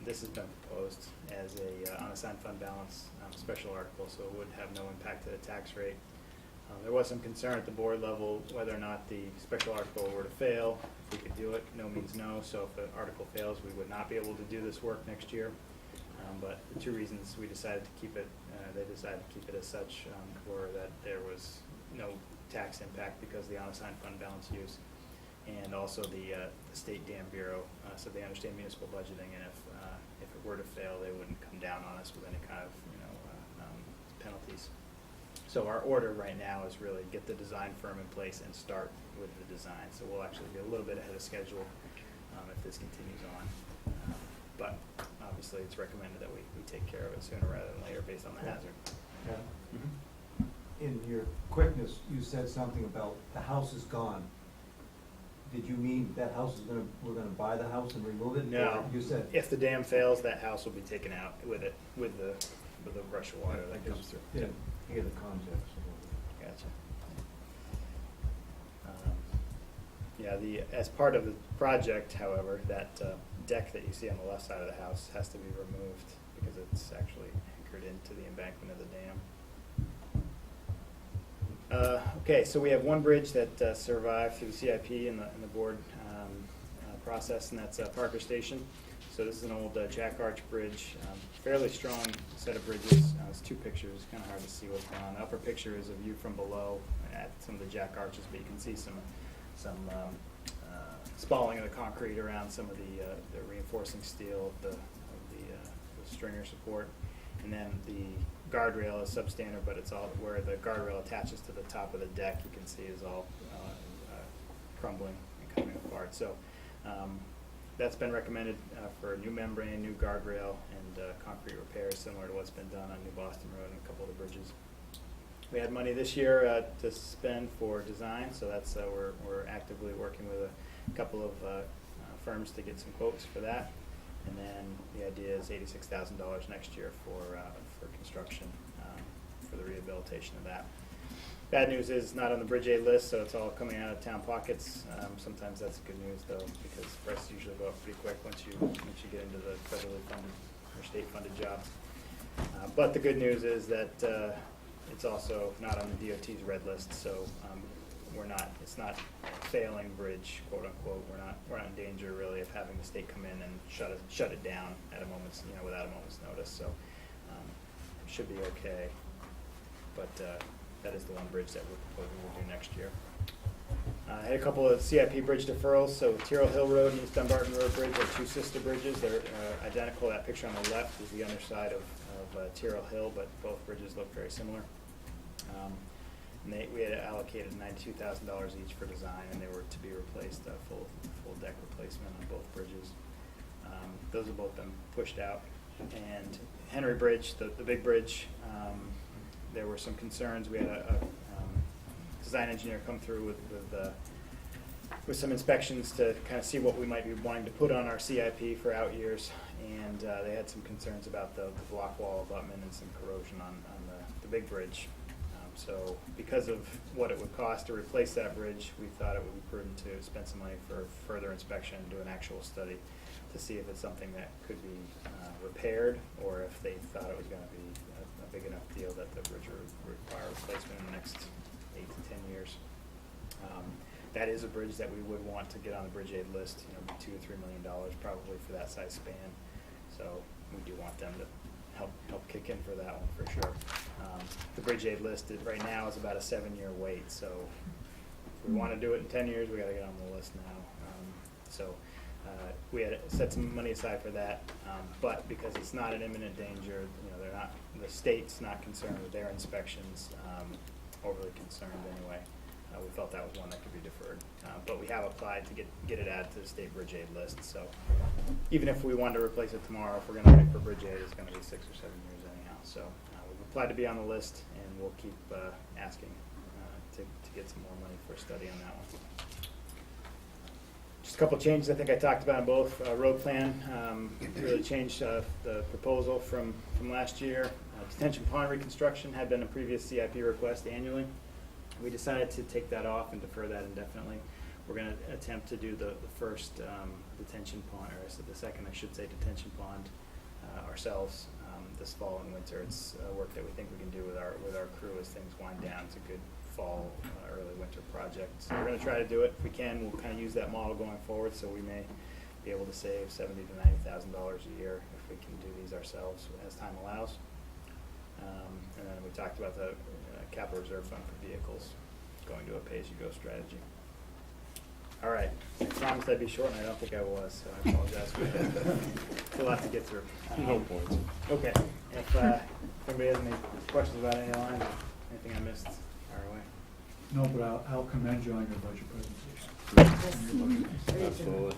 This has been proposed as a unassigned fund balance special article, so it would have no impact to the tax rate. There was some concern at the board level whether or not the special article were to fail, if we could do it. No means no, so if the article fails, we would not be able to do this work next year. But the two reasons we decided to keep it, they decided to keep it as such, were that there was no tax impact because of the unassigned fund balance use, and also the State Dam Bureau, so they understand municipal budgeting, and if it were to fail, they wouldn't come down on us with any kind of penalties. So our order right now is really get the design firm in place and start with the design. So we'll actually be a little bit ahead of schedule if this continues on. But obviously, it's recommended that we take care of it sooner rather than later based on the hazard. In your quickness, you said something about the house is gone. Did you mean that house is we're gonna buy the house and remove it? No. Or you said, If the dam fails, that house will be taken out with it, with the rush of water that comes through. yeah, you get the context. Gotcha. As part of the project, however, that deck that you see on the left side of the house has to be removed because it's actually anchored into the embankment of the dam. Okay, so we have one bridge that survived through the CIP and the board process, and that's Parker Station. So this is an old Jack Arch bridge, fairly strong set of bridges. It's 2 pictures, it's kind of hard to see what's going on. The upper picture is a view from below at some of the Jack Arches, but you can see some spalling of the concrete around some of the reinforcing steel of the stringer support. And then the guardrail is substandard, but it's all where the guardrail attaches to the top of the deck, you can see is all crumbling and coming apart. So that's been recommended for a new membrane, new guardrail, and concrete repairs similar to what's been done on New Boston Road and a couple of the bridges. We had money this year to spend for design, so that's we're actively working with a couple of firms to get some quotes for that. And then the idea is $86,000 next year for construction, for the rehabilitation of that. Bad news is it's not on the Bridge A list, so it's all coming out of town pockets. Sometimes that's good news though, because prices usually go up pretty quick once you get into the federally funded or state funded jobs. But the good news is that it's also not on the DOT's red list, so it's not failing bridge, quote unquote. We're not in danger really of having the state come in and shut it down at a moment's, without a moment's notice. So it should be okay. But that is the one bridge that we're proposing we'll do next year. I had a couple of CIP bridge deferrals. So Tyrrell Hill Road and East Dunbarton Road Bridge are 2 sister bridges. They're identical. That picture on the left is the underside of Tyrrell Hill, but both bridges look very similar. And we had allocated $92,000 each for design, and they were to be replaced, full deck replacement on both bridges. Those have both been pushed out. And Henry Bridge, the big bridge, there were some concerns. We had a design engineer come through with some inspections to kind of see what we might be wanting to put on our CIP for out years, and they had some concerns about the block wall abutment and some corrosion on the big bridge. So because of what it would cost to replace that bridge, we thought it would be prudent to spend some money for further inspection and do an actual study to see if it's something that could be repaired, or if they thought it was gonna be a big enough deal that the bridge would require replacement in the next 8 to 10 years. That is a bridge that we would want to get on the bridge aid list, $2 to $3 million probably for that size span. So we do want them to help kick in for that one for sure. The bridge aid list right now is about a 7-year wait, so if we want to do it in 10 years, we got to get on the list now. We had set some money aside for that, but because it's not an imminent danger, the state's not concerned with their inspections, overly concerned anyway. We felt that was one that could be deferred, but we have applied to get it added to the state bridge aid list. So even if we wanted to replace it tomorrow, if we're going to wait for bridge aid, it's going to be 6 or 7 years anyhow. So we've applied to be on the list, and we'll keep asking to get some more money for a study on that one. Just a couple changes I think I talked about in both. Road plan really changed the proposal from last year. Detention pond reconstruction had been a previous CIP request annually. We decided to take that off and defer that indefinitely. We're going to attempt to do the first detention pond, or the second, I should say, detention pond ourselves this fall and winter. It's work that we think we can do with our crew as things wind down. It's a good fall, early winter project. So we're going to try to do it if we can. We'll kind of use that model going forward, so we may be able to save $70,000 to $90,000 a year if we can do these ourselves as time allows. And then we talked about the capital reserve fund for vehicles, going to a pay-as-you-go strategy. All right, I promised I'd be short, and I don't think I was, so I apologize for that. It's a lot to get through. No points. Okay, if anybody has any questions about any line, anything I missed, fire away. No, but I'll commend you on your budget presentation. Absolutely.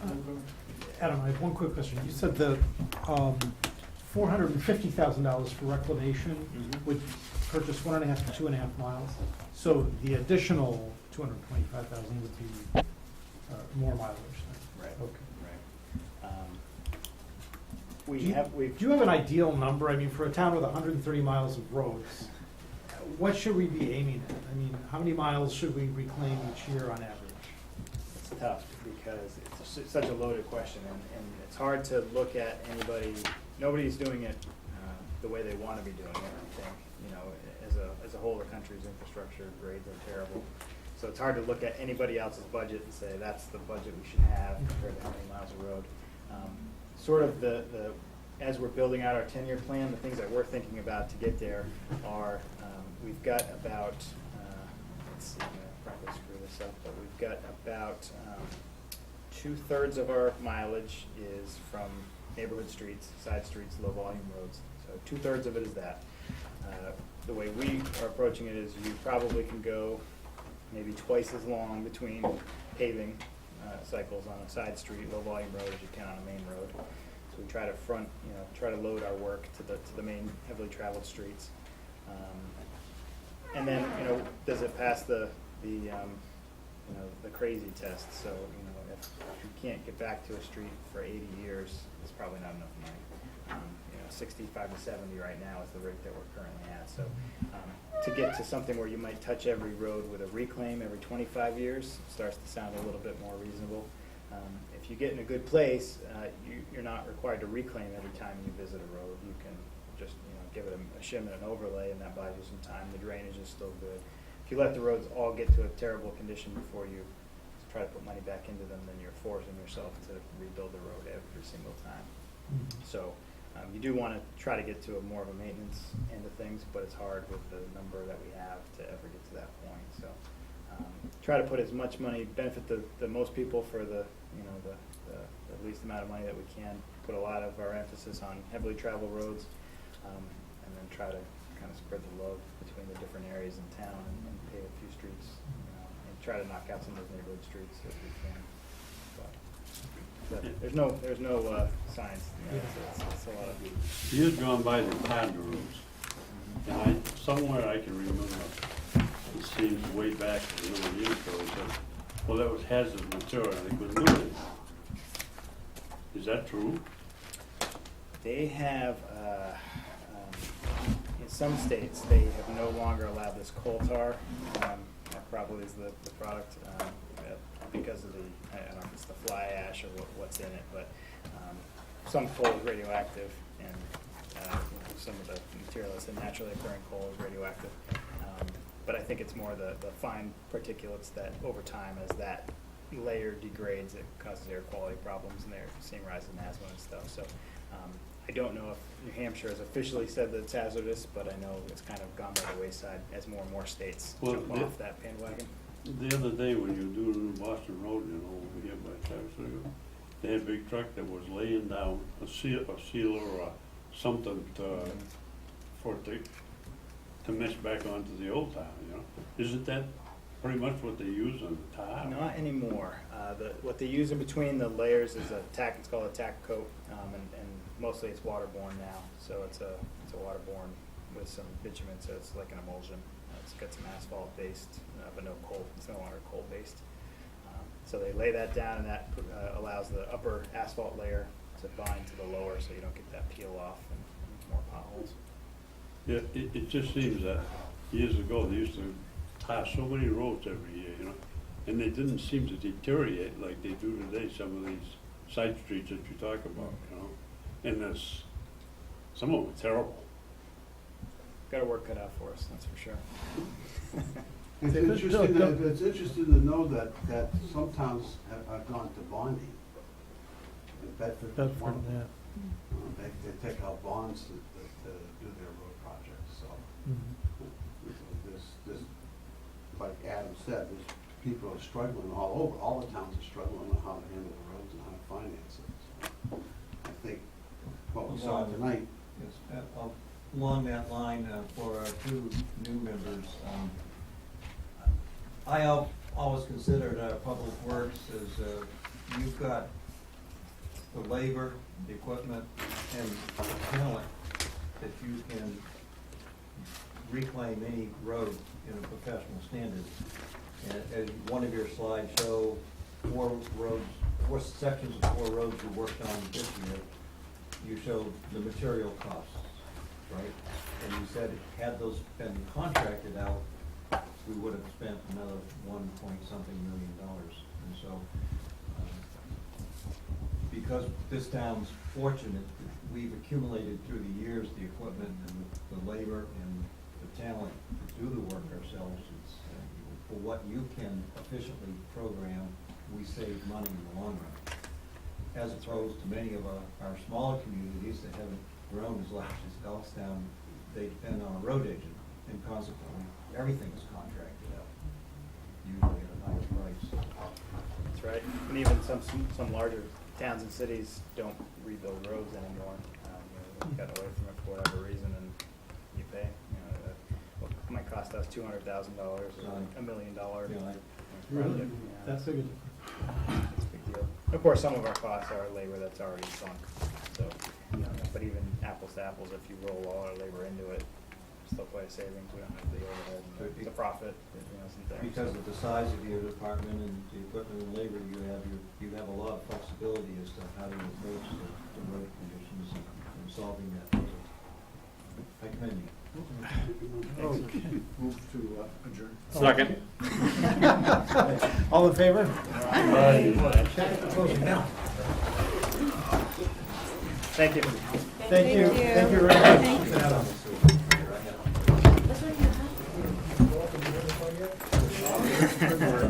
Adam, I have one quick question. You said the $450,000 for reclamation would purchase 1.5 to 2.5 miles. So the additional $225,000 would be more mileage then? Right. Okay. Right. Do you have an ideal number? I mean, for a town with 130 miles of roads, what should we be aiming at? I mean, how many miles should we reclaim each year on average? It's tough because it's such a loaded question, and it's hard to look at anybody. Nobody's doing it the way they want to be doing it. I think, as a whole, the country's infrastructure grades are terrible. So it's hard to look at anybody else's budget and say that's the budget we should have compared to how many miles of road. Sort of as we're building out our 10-year plan, the things that we're thinking about to get there are we've got about let's see, I'm gonna probably screw this up, but we've got about 2/3 of our mileage is from neighborhood streets, side streets, low volume roads. So 2/3 of it is that. The way we are approaching it is you probably can go maybe twice as long between paving cycles on a side street, low volume road as you can on a main road. So we try to try to load our work to the main heavily traveled streets. And then, does it pass the crazy test? So, if you can't get back to a street for 80 years, it's probably not enough money. 65 to 70 right now is the rate that we're currently at. So to get to something where you might touch every road with a reclaim every 25 years starts to sound a little bit more reasonable. If you get in a good place, you're not required to reclaim every time you visit a road. You can just give it a shim and an overlay, and that buys you some time. The drainage is still good. If you let the roads all get to a terrible condition before you try to put money back into them, then you're forcing yourself to rebuild the road every single time. So you do want to try to get to more of a maintenance end of things, but it's hard with the number that we have to ever get to that point. So try to put as much money, benefit the most people for the least amount of money that we can. Put a lot of our emphasis on heavily traveled roads, and then try to kind of spread the love between the different areas in town and pave a few streets, and try to knock out some of those neighborhood streets if we can. But there's no science. It's a lot of. Years gone by, they planned the roads. And somewhere I can remember, it seems way back a number of years ago, they said, well, that was hazardous material, and they couldn't do it. Is that true? They have, in some states, they have no longer allowed this coal tar. That probably is the product, because of I don't know if it's the fly ash or what's in it, but some coal is radioactive, and some of the material that's in naturally occurring coal is radioactive. But I think it's more the fine particulates that over time, as that layer degrades, it causes air quality problems, and they're seeing rises in asthma and stuff. So I don't know if New Hampshire has officially said that it's hazardous, but I know it's kind of gone by the wayside as more and more states jump off that bandwagon. The other day when you were doing Boston Road, you know, over here by Sarasota, they had a big truck that was laying down a sealer or something for it to mesh back onto the old tire, you know? Isn't that pretty much what they use on the tire? Not anymore. What they use in between the layers is it's called a tack coat, and mostly it's waterborne now. So it's a waterborne with some bitumen, so it's like an emulsion. It's got some asphalt based, but no coal. It's no longer coal based. So they lay that down, and that allows the upper asphalt layer to bind to the lower, so you don't get that peel off and more potholes. Yeah, it just seems that years ago, they used to tar so many roads every year, you know, and they didn't seem to deteriorate like they do today, some of these side streets that you talk about, you know? And some of them are terrible. Got our work cut out for us, that's for sure. It's interesting to know that some towns have gone to bonding. In Bedford, is one of them. They take out bonds to do their road projects, so. There's, like Adam said, there's people are struggling all over, all the towns are struggling on how to handle the roads and how to finance it. So I think what we saw tonight. Yes, along that line, for our two new members, I always considered Public Works as you've got the labor, the equipment, and the talent that you can reclaim any road in a professional standard. And as one of your slides show, four sections of 4 roads you worked on this year, you showed the material costs, right? And you said had those been contracted out, we would have spent another $1.something million. And so, because this town's fortunate, we've accumulated through the years the equipment and the labor and the talent to do the work ourselves. It's, for what you can efficiently program, we save money in the long run. As opposed to many of our smaller communities that haven't grown as large as Goffstown, they depend on a road agent, and consequently, everything is contracted out, usually at a higher price. That's right. And even some larger towns and cities don't rebuild roads anymore. They got away from it for whatever reason, and you pay. What might cost us $200,000 or $1 million project. Yeah. That's a good. It's a big deal. Of course, some of our costs are labor that's already sunk. So, but even apples to apples, if you roll all our labor into it, still quite a savings. We don't have the overhead and the profit that isn't there. Because of the size of your department and the equipment and labor, you have a lot of flexibility as to how to approach the road conditions and solving that puzzle. I commend you. Okay. Move to adjourn. Second. All in favor? Thank you. Thank you. Thank you very much.